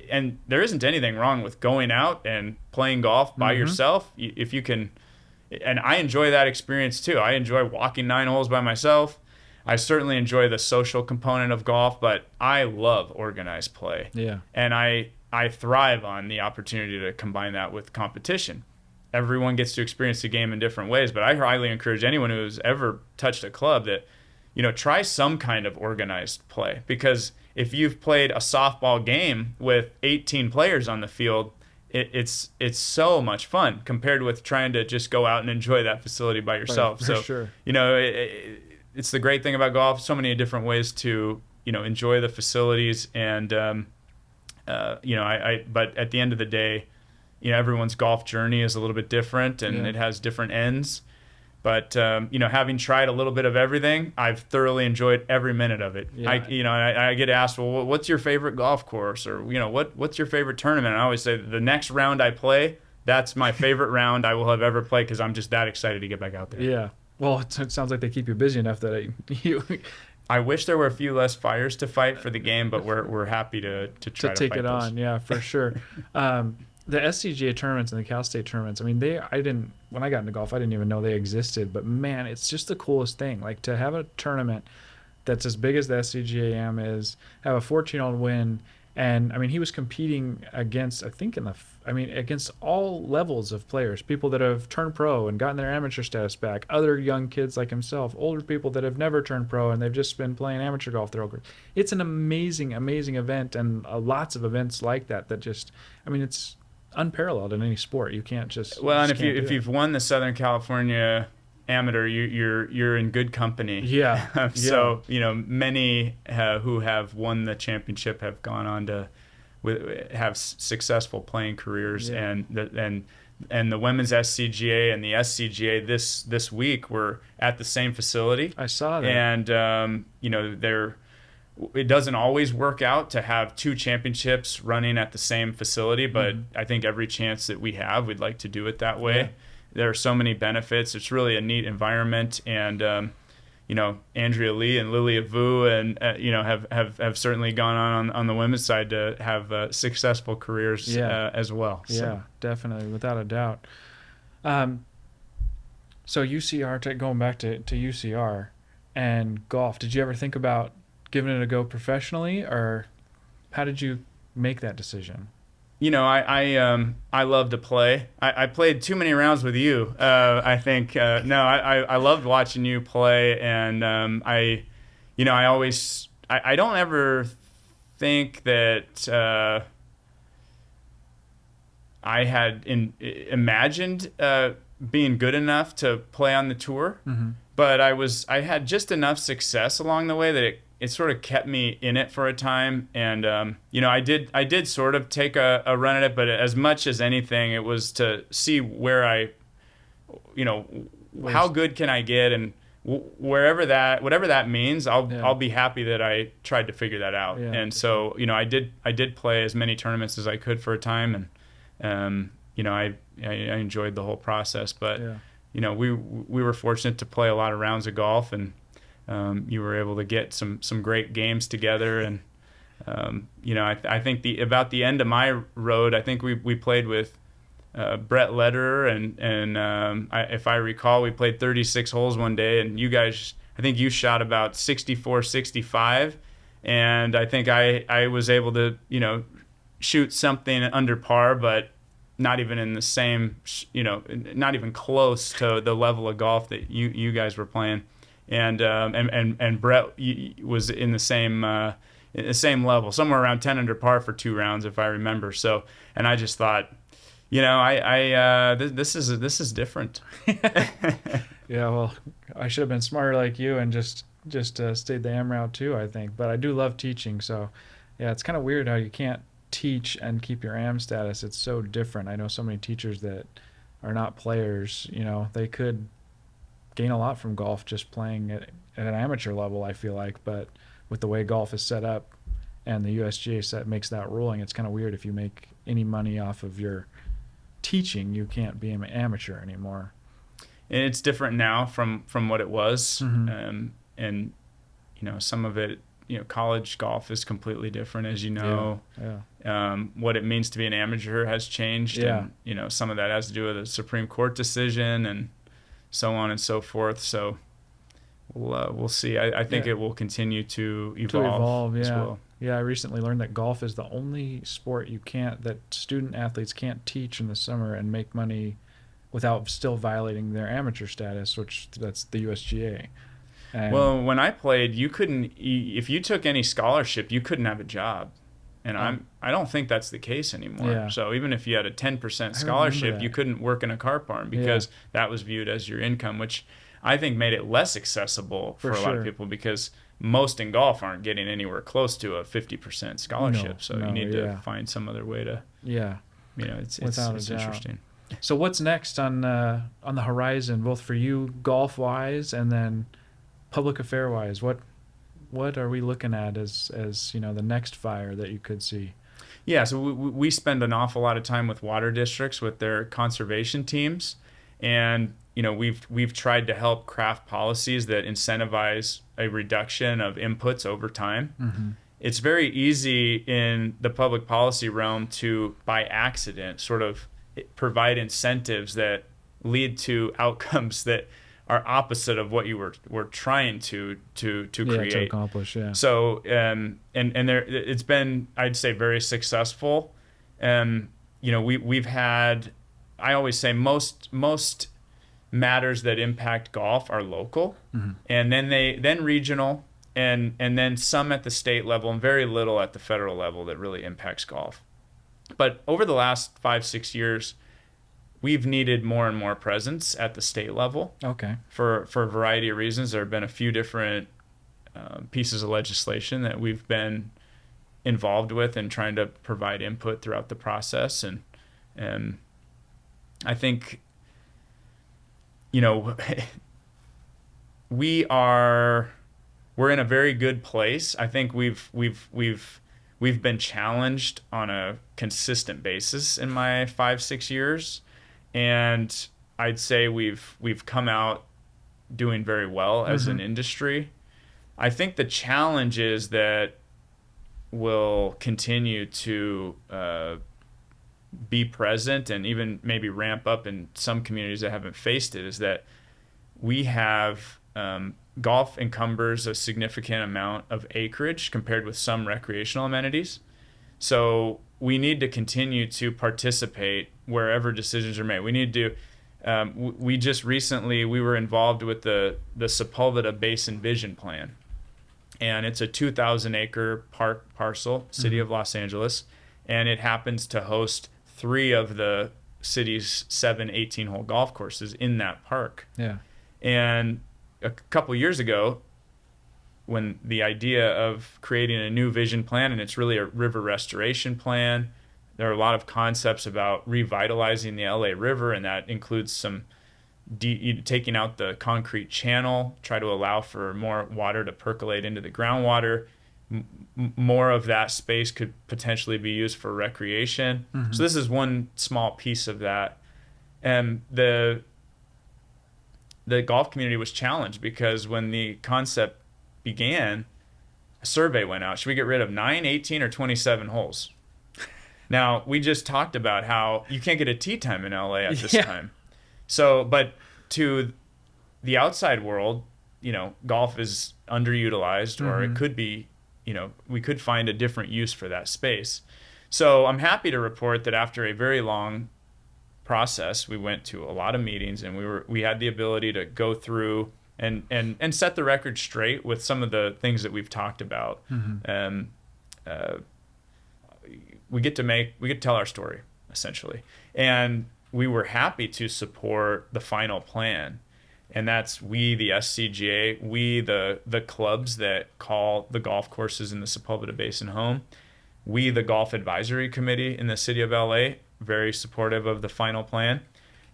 And there isn't anything wrong with going out and playing golf by yourself if you can. And I enjoy that experience too. I enjoy walking 9 holes by myself. I certainly enjoy the social component of golf, but I love organized play. Yeah. And I thrive on the opportunity to combine that with competition. Everyone gets to experience the game in different ways, but I highly encourage anyone who's ever touched a club that try some kind of organized play, because if you've played a softball game with 18 players on the field, it's so much fun compared with trying to just go out and enjoy that facility by yourself. For sure. It's the great thing about golf. So many different ways to enjoy the facilities, and but at the end of the day, everyone's golf journey is a little bit different, and it has different ends. But having tried a little bit of everything, I've thoroughly enjoyed every minute of it. Yeah. I get asked, well, what's your favorite golf course, or what's your favorite tournament? And I always say the next round I play, that's my favorite round I will have ever played, because I'm just that excited to get back out there. Yeah. Well, it sounds like they keep you busy enough that I wish there were a few less fires to fight for the game, but we're happy to try to take fight it those. on. Yeah, for sure. The SCGA tournaments and the Cal State tournaments, I mean, when I got into golf, I didn't even know they existed, but man, it's just the coolest thing. Like, to have a tournament that's as big as the SCGA Am is, have a 14-year-old win, and I mean, he was competing against, against all levels of players, people that have turned pro and gotten their amateur status back, other young kids like himself, older people that have never turned pro and they've just been playing amateur golf their whole career. It's an amazing, amazing event, and lots of events like that just, it's unparalleled in any sport. You can't just and if you've won the Southern California Amateur, you're in good company. Yeah. So many who have won the championship have gone on to have successful playing careers. And the women's SCGA and the SCGA this week were at the same facility. I saw that. And it doesn't always work out to have 2 championships running at the same facility, but I think every chance that we have, we'd like to do it that way. Yeah. There are so many benefits. It's really a neat environment, and Andrea Lee and Lilia Vu and have certainly gone on the women's side to have successful careers as well. So. Yeah, definitely, without a doubt. So UCR, going back to UCR and golf, did you ever think about giving it a go professionally, or? How did you make that decision? I love to play. I played too many rounds with you. I think I loved watching you play, and I always I don't ever think that I had imagined being good enough to play on the tour, but I had just enough success along the way that it sort of kept me in it for a time, and I did sort of take a run at it, but as much as anything, it was to see where how good can I get, and whatever that means, I'll be happy that I tried to figure that out. Yeah, and so I did play as many tournaments as I could for a time, and I enjoyed the whole process, but we were fortunate to play a lot of rounds of golf, and you were able to get some great games together, and I think about the end of my road, I think we played with Brett Lederer, and if I recall, we played 36 holes one day, and you guys, I think you shot about 64, 65, and I think I was able to shoot something under par, but not even in the same, not even close to the level of golf that you guys were playing. And Brett was in the same level, somewhere around 10 under par for 2 rounds, if I remember. So, and I just thought, this is different. Yeah, well, I should have been smarter like you and just stayed the AM route too, I think. But I do love teaching, so yeah, it's kind of weird how you can't teach and keep your AM status. It's so different. I know so many teachers that are not players. They could gain a lot from golf just playing at an amateur level, I feel like, but with the way golf is set up and the USGA makes that ruling, it's kind of weird. If you make any money off of your teaching, you can't be an amateur anymore. And it's different now from what it was. And some of it, college golf is completely different, as you know. What it means to be an amateur has changed, and some of that has to do with a Supreme Court decision and so on and so forth. So we'll see. I think it will continue to evolve as well. Yeah, I recently learned that golf is the only sport that student athletes can't teach in the summer and make money without still violating their amateur status, that's the USGA. Well, when I played, you couldn't, if you took any scholarship, you couldn't have a job. And I don't think that's the case anymore. Yeah. So even if you had a 10% scholarship, you couldn't work in a carp farm because that was viewed as your income, which I think made it less accessible for a lot of people, because most in golf aren't getting anywhere close to a 50% scholarship. So you need to find some other way to, it's interesting. So what's next on the horizon, both for you golf-wise and then public affair-wise? What are we looking at as the next fire that you could see? Yeah, so we spend an awful lot of time with water districts, with their conservation teams, and we've tried to help craft policies that incentivize a reduction of inputs over time. It's very easy in the public policy realm to, by accident, sort of provide incentives that lead to outcomes that are opposite of what you were trying to create, to accomplish. Yeah. So and there, it's been, I'd say, very successful. We've had, I always say, most matters that impact golf are local, and then regional, and then some at the state level, and very little at the federal level that really impacts golf. But over the last 5-6 years, we've needed more and more presence at the state level. Okay. For a variety of reasons. There have been a few different pieces of legislation that we've been involved with and trying to provide input throughout the process. And I think, we're in a very good place. I think we've been challenged on a consistent basis in my 5-6 years. And I'd say we've come out doing very well as an industry. I think the challenges that will continue to be present and even maybe ramp up in some communities that haven't faced it is that we have golf encumbers a significant amount of acreage compared with some recreational amenities. So we need to continue to participate wherever decisions are made. We need to. We just recently we were involved with the Sepulveda Basin Vision Plan, and it's a 2,000 acre park parcel, city of Los Angeles, and it happens to host 3 of the city's 7 18-hole golf courses in that park. Yeah. And a couple years ago, when the idea of creating a new vision plan, and it's really a river restoration plan, there are a lot of concepts about revitalizing the LA River, and that includes some taking out the concrete channel, try to allow for more water to percolate into the groundwater. More of that space could potentially be used for recreation. So this is one small piece of that. And the golf community was challenged because when the concept began, a survey went out. Should we get rid of 9, 18, or 27 holes? Now, we just talked about how you can't get a tee time in LA at this time. So, but to the outside world, golf is underutilized, or it could be, we could find a different use for that space. So I'm happy to report that after a very long process, we went to a lot of meetings, and we had the ability to go through and set the record straight with some of the things that we've talked about. We get to tell our story, essentially. And we were happy to support the final plan. And that's we, the SCGA, we, the clubs that call the golf courses in the Sepulveda Basin home, we, the Golf Advisory Committee in the city of LA, very supportive of the final plan.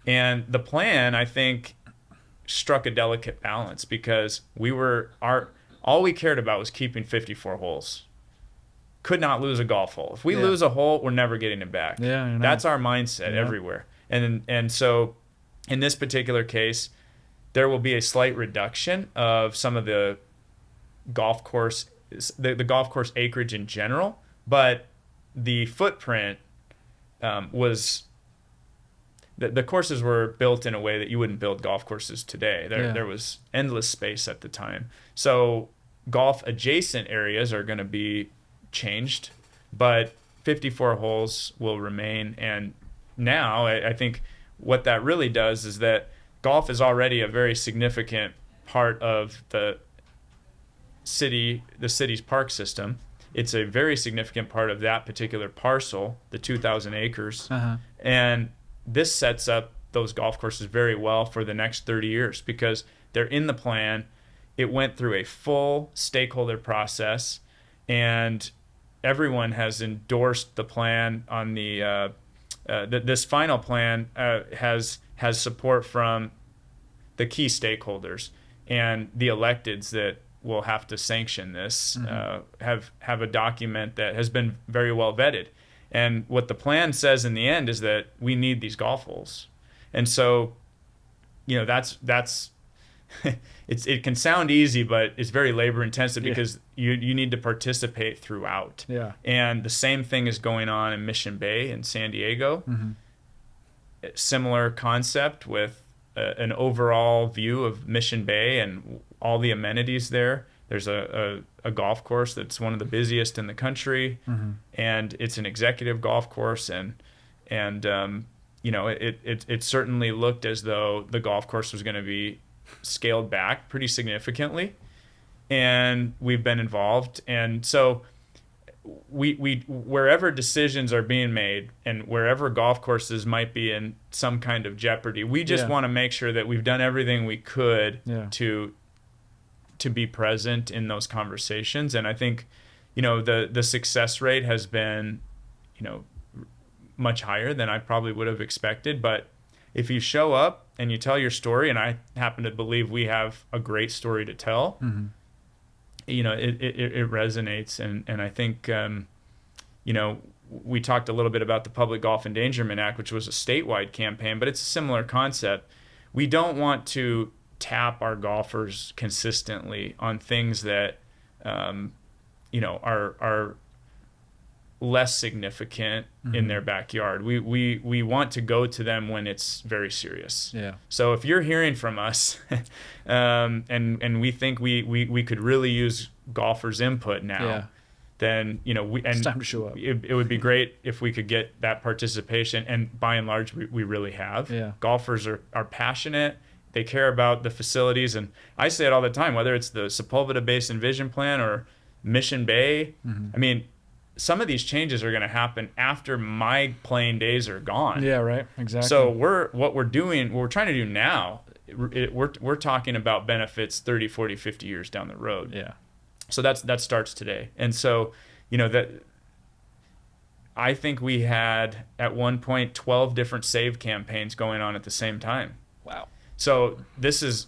And the plan, I think, struck a delicate balance because all we cared about was keeping 54 holes. Could not lose a golf hole. If we lose a hole, we're never getting it back. Yeah, that's our mindset everywhere. And so in this particular case, there will be a slight reduction of some of the golf course acreage in general, but the footprint was the courses were built in a way that you wouldn't build golf courses today. There was endless space at the time. So golf adjacent areas are going to be changed, but 54 holes will remain. And now I think what that really does is that golf is already a very significant part of the city's park system. It's a very significant part of that particular parcel, the 2,000 acres. And this sets up those golf courses very well for the next 30 years because they're in the plan. It went through a full stakeholder process, and everyone has endorsed the plan. On this final plan has support from the key stakeholders, and the electeds that will have to sanction this have a document that has been very well vetted. And what the plan says in the end is that we need these golf holes. And so, that's it can sound easy, but it's very labor intensive because you need to participate throughout. Yeah. And the same thing is going on in Mission Bay in San Diego. Similar concept with an overall view of Mission Bay and all the amenities there. There's a golf course that's one of the busiest in the country, and it's an executive golf course, and it certainly looked as though the golf course was going to be scaled back pretty significantly, and we've been involved. And so we wherever decisions are being made and wherever golf courses might be in some kind of jeopardy, we just want to make sure that we've done everything we could to be present in those conversations. And I think the success rate has been much higher than I probably would have expected. But if you show up and you tell your story, and I happen to believe we have a great story to tell, it resonates. And I think, we talked a little bit about the Public Golf Endangerment Act, which was a statewide campaign, but it's a similar concept. We don't want to tap our golfers consistently on things that, are less significant in their backyard. We want to go to them when it's very serious. Yeah. So if you're hearing from us, and we think we could really use golfers' input now, then it's time to show up. It would be great if we could get that participation, and by and large we really have. Yeah. Golfers are passionate, they care about the facilities, and I say it all the time, whether it's the Sepulveda Basin Vision Plan or Mission Bay. I mean, some of these changes are going to happen after my playing days are gone. Yeah, right, exactly. So what we're trying to do now, we're talking about benefits 30, 40, 50 years down the road. Yeah. So that starts today. And so, that I think we had at one point 12 different save campaigns going on at the same time. Wow. So this is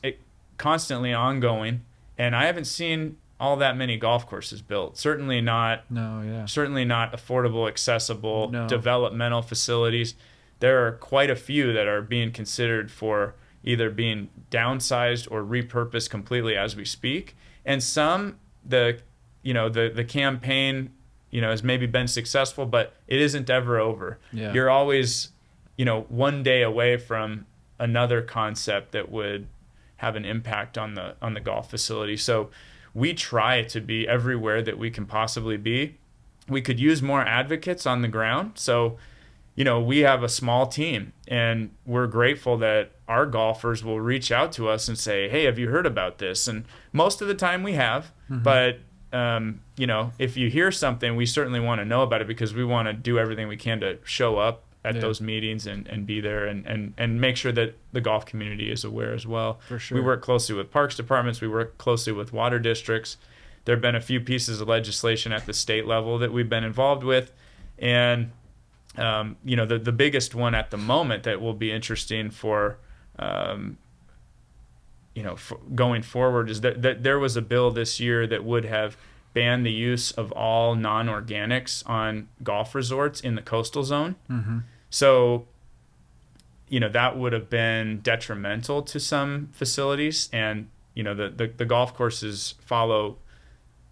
constantly ongoing, and I haven't seen all that many golf courses built. Certainly not affordable, accessible, developmental facilities. There are quite a few that are being considered for either being downsized or repurposed completely as we speak. And some, the campaign, has maybe been successful, but it isn't ever over. Yeah. You're always, one day away from another concept that would have an impact on the golf facility. So we try to be everywhere that we can possibly be. We could use more advocates on the ground. So, we have a small team, and we're grateful that our golfers will reach out to us and say, hey, have you heard about this? And most of the time we have, but, if you hear something, we certainly want to know about it, because we want to do everything we can to show up at those meetings and be there and make sure that the golf community is aware as well. For sure. We work closely with parks departments. We work closely with water districts. There have been a few pieces of legislation at the state level that we've been involved with. And, the biggest one at the moment that will be interesting for going forward is that there was a bill this year that would have banned the use of all non-organics on golf resorts in the coastal zone. So, that would have been detrimental to some facilities, and, the golf courses follow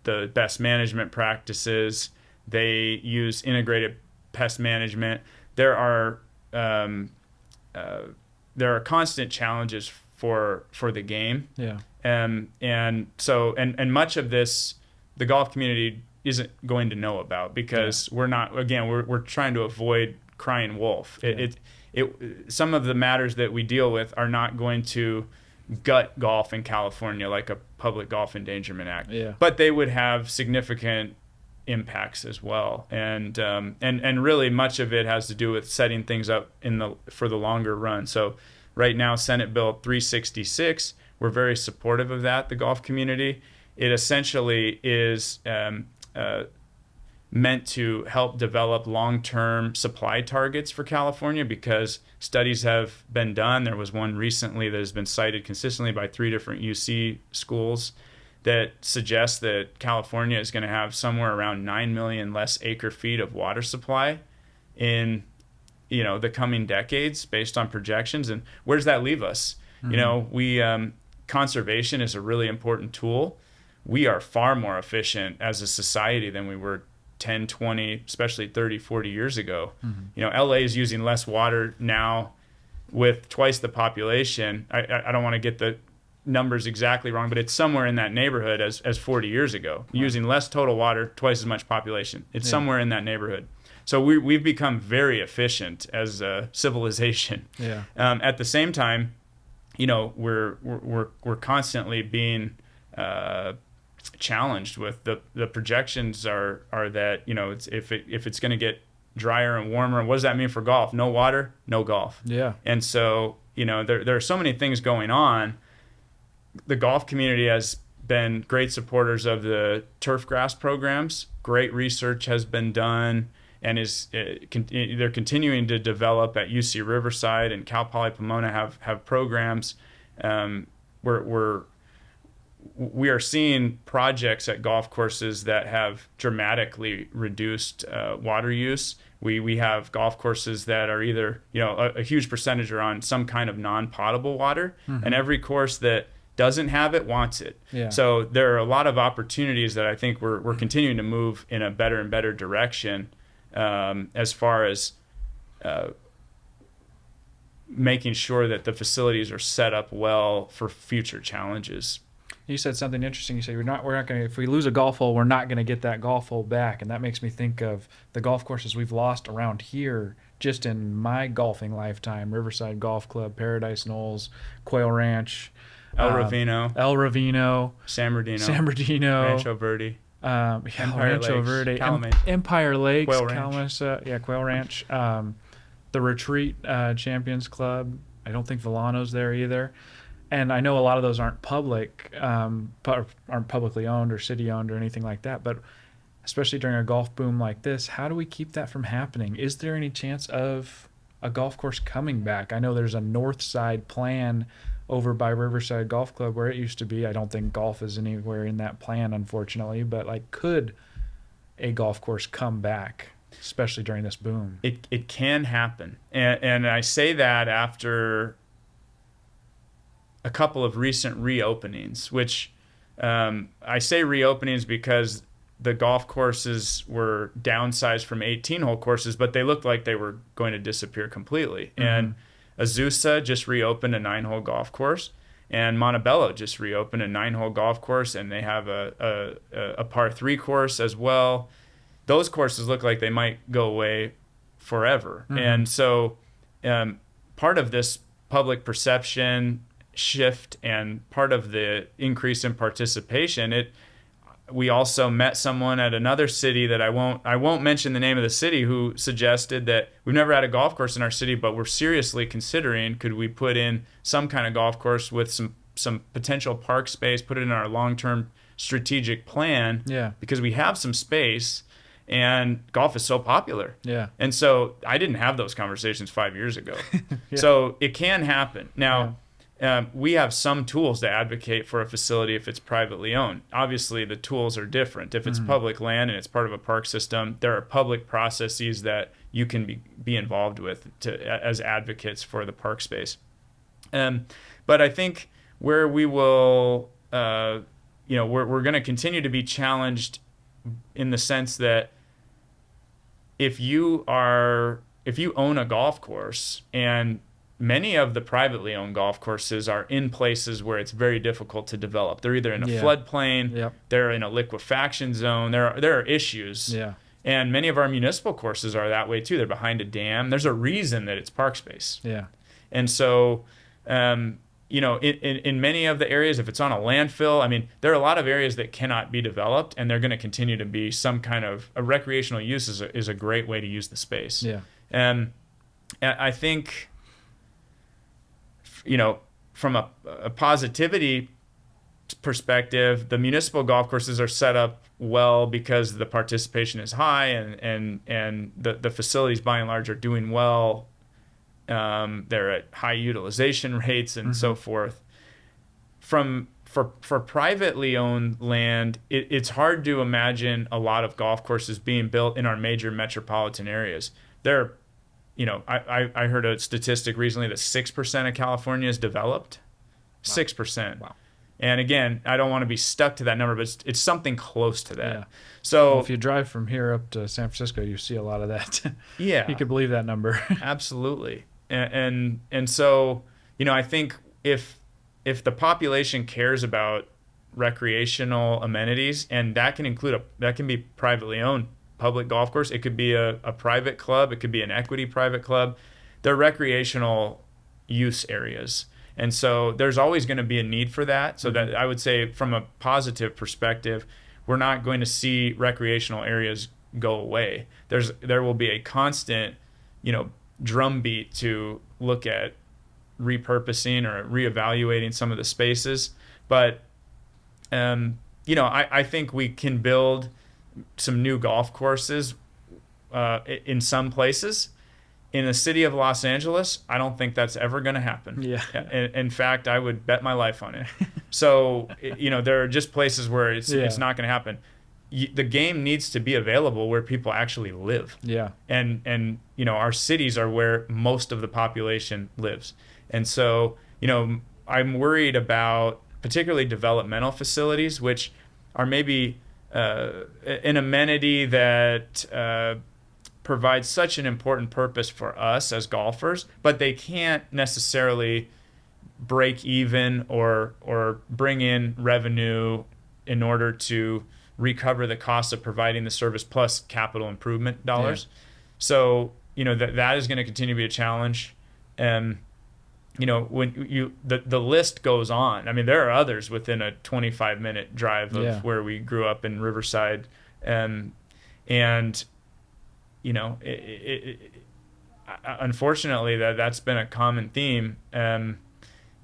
the best management practices. They use integrated pest management. There are constant challenges for the game. Yeah. And so much of this, the golf community isn't going to know about, because we're trying to avoid crying wolf. Some of the matters that we deal with are not going to gut golf in California like a Public Golf Endangerment Act. Yeah. But they would have significant impacts as well, and really much of it has to do with setting things up for the longer run. So right now, Senate Bill 366, we're very supportive of that, the golf community. It essentially is meant to help develop long-term supply targets for California, because studies have been done. There was one recently that has been cited consistently by 3 different UC schools that suggests that California is going to have somewhere around 9 million less acre feet of water supply in the coming decades based on projections. And where does that leave us? We conservation is a really important tool. We are far more efficient as a society than we were 10, 20, especially 30, 40 years ago. LA is using less water now with twice the population. I don't want to get the numbers exactly wrong, but it's somewhere in that neighborhood as 40 years ago. Wow. Using less total water, twice as much population. It's somewhere in that neighborhood. So we've become very efficient as a civilization. Yeah. At the same time, we're constantly being challenged with the projections are that if it's going to get drier and warmer, what does that mean for golf? No water, no golf. Yeah. And so there are so many things going on. The golf community has been great supporters of the turf grass programs. Great research has been done, and they're continuing to develop at UC Riverside, and Cal Poly Pomona have programs. We are seeing projects at golf courses that have dramatically reduced water use. We have golf courses that are either a huge percentage are on some kind of non-potable water, and every course that doesn't have it wants it. Yeah. So there are a lot of opportunities that I think we're continuing to move in a better and better direction as far as making sure that the facilities are set up well for future challenges. You said something interesting. You said we're not going to, if we lose a golf hole, we're not going to get that golf hole back. And that makes me think of the golf courses we've lost around here just in my golfing lifetime. Riverside Golf Club, Paradise Knolls, Quail Ranch, El Ravino, San Bernardino, Rancho Verde, Rancho Verde, Empire Lakes, Quail Ranch. Kalamazoo, Quail Ranch, the Retreat Champions Club. I don't think Villano's there either. And I know a lot of those aren't public, aren't publicly owned or city owned or anything like that. But especially during a golf boom like this, how do we keep that from happening? Is there any chance of a golf course coming back? I know there's a north side plan over by Riverside Golf Club where it used to be. I don't think golf is anywhere in that plan, unfortunately. But like, could a golf course come back, especially during this boom? It can happen, and I say that after a couple of recent reopenings, which I say reopenings because the golf courses were downsized from 18-hole courses, but they looked like they were going to disappear completely. Mm-hmm. And Azusa just reopened a 9-hole golf course, and Montebello just reopened a 9-hole golf course, and they have a par 3 course as well. Those courses look like they might go away forever. Mm-hmm. And so part of this public perception shift and part of the increase in participation, we also met someone at another city that I won't mention the name of the city, who suggested that we've never had a golf course in our city, but we're seriously considering, could we put in some kind of golf course with some potential park space, put it in our long-term strategic plan, because we have some space and golf is so popular. Yeah. And so I didn't have those conversations 5 years ago. So it can happen. Now, we have some tools to advocate for a facility if it's privately owned. Obviously, the tools are different. If it's public land and it's part of a park system, there are public processes that you can be involved with as advocates for the park space. But I think where we will, we're going to continue to be challenged in the sense that if you own a golf course, and many of the privately owned golf courses are in places where it's very difficult to develop. They're either in a floodplain, they're in a liquefaction zone. There are issues. Yeah. And many of our municipal courses are that way too. They're behind a dam. There's a reason that it's park space. Yeah. And so, in many of the areas, if it's on a landfill, I mean, there are a lot of areas that cannot be developed, and they're going to continue to be some kind of a recreational use is a great way to use the space. Yeah. And I think, from a positivity perspective, the municipal golf courses are set up well because the participation is high, and the facilities by and large are doing well. They're at high utilization rates and so forth. For privately owned land, it's hard to imagine a lot of golf courses being built in our major metropolitan areas. There are, I heard a statistic recently that 6% of California is developed. 6%. Wow. And again, I don't want to be stuck to that number, but it's something close to that. Yeah. So if you drive from here up to San Francisco, you see a lot of that. Yeah. You could believe that number. Absolutely. And so, I think if the population cares about recreational amenities, and that can be privately owned public golf course, it could be a private club, it could be an equity private club. They're recreational use areas. And so there's always going to be a need for that. So that I would say, from a positive perspective, we're not going to see recreational areas go away. There will be a constant, drumbeat to look at repurposing or reevaluating some of the spaces. But, I think we can build some new golf courses in some places. In the city of Los Angeles, I don't think that's ever going to happen. Yeah. In fact, I would bet my life on it. So, there are just places where it's not going to happen. The game needs to be available where people actually live. Yeah. And our cities are where most of the population lives. And so, I'm worried about particularly developmental facilities, which are maybe an amenity that provides such an important purpose for us as golfers, but they can't necessarily break even or bring in revenue in order to recover the cost of providing the service plus capital improvement dollars. Yeah. So, that is going to continue to be a challenge. And, when the list goes on, I mean, there are others within a 25-minute drive of where we grew up in Riverside. Unfortunately, that's been a common theme,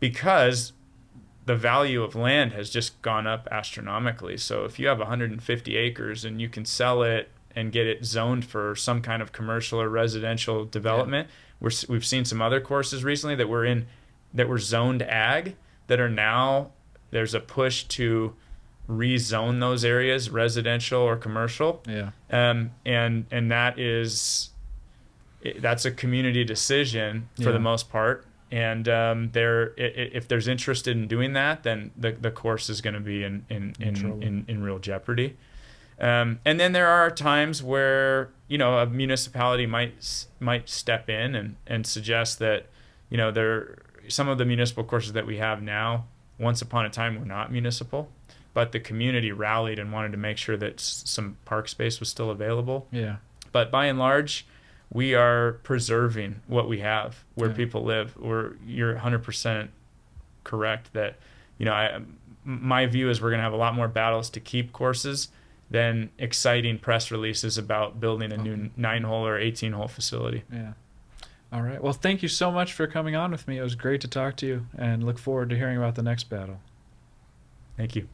because the value of land has just gone up astronomically. So if you have 150 acres and you can sell it and get it zoned for some kind of commercial or residential development, we've seen some other courses recently that were zoned ag that are now, there's a push to rezone those areas residential or commercial. And that's a community decision for the most part. And if there's interest in doing that, then the course is going to be in real jeopardy. And then there are times where a municipality might step in and suggest that some of the municipal courses that we have now, once upon a time, were not municipal, but the community rallied and wanted to make sure that some park space was still available. Yeah. But by and large, we are preserving what we have where people live. You're 100% correct that, my view is we're going to have a lot more battles to keep courses than exciting press releases about building a new 9-hole or 18-hole facility. Yeah. All right. Well, thank you so much for coming on with me. It was great to talk to you, and look forward to hearing about the next battle. Thank you.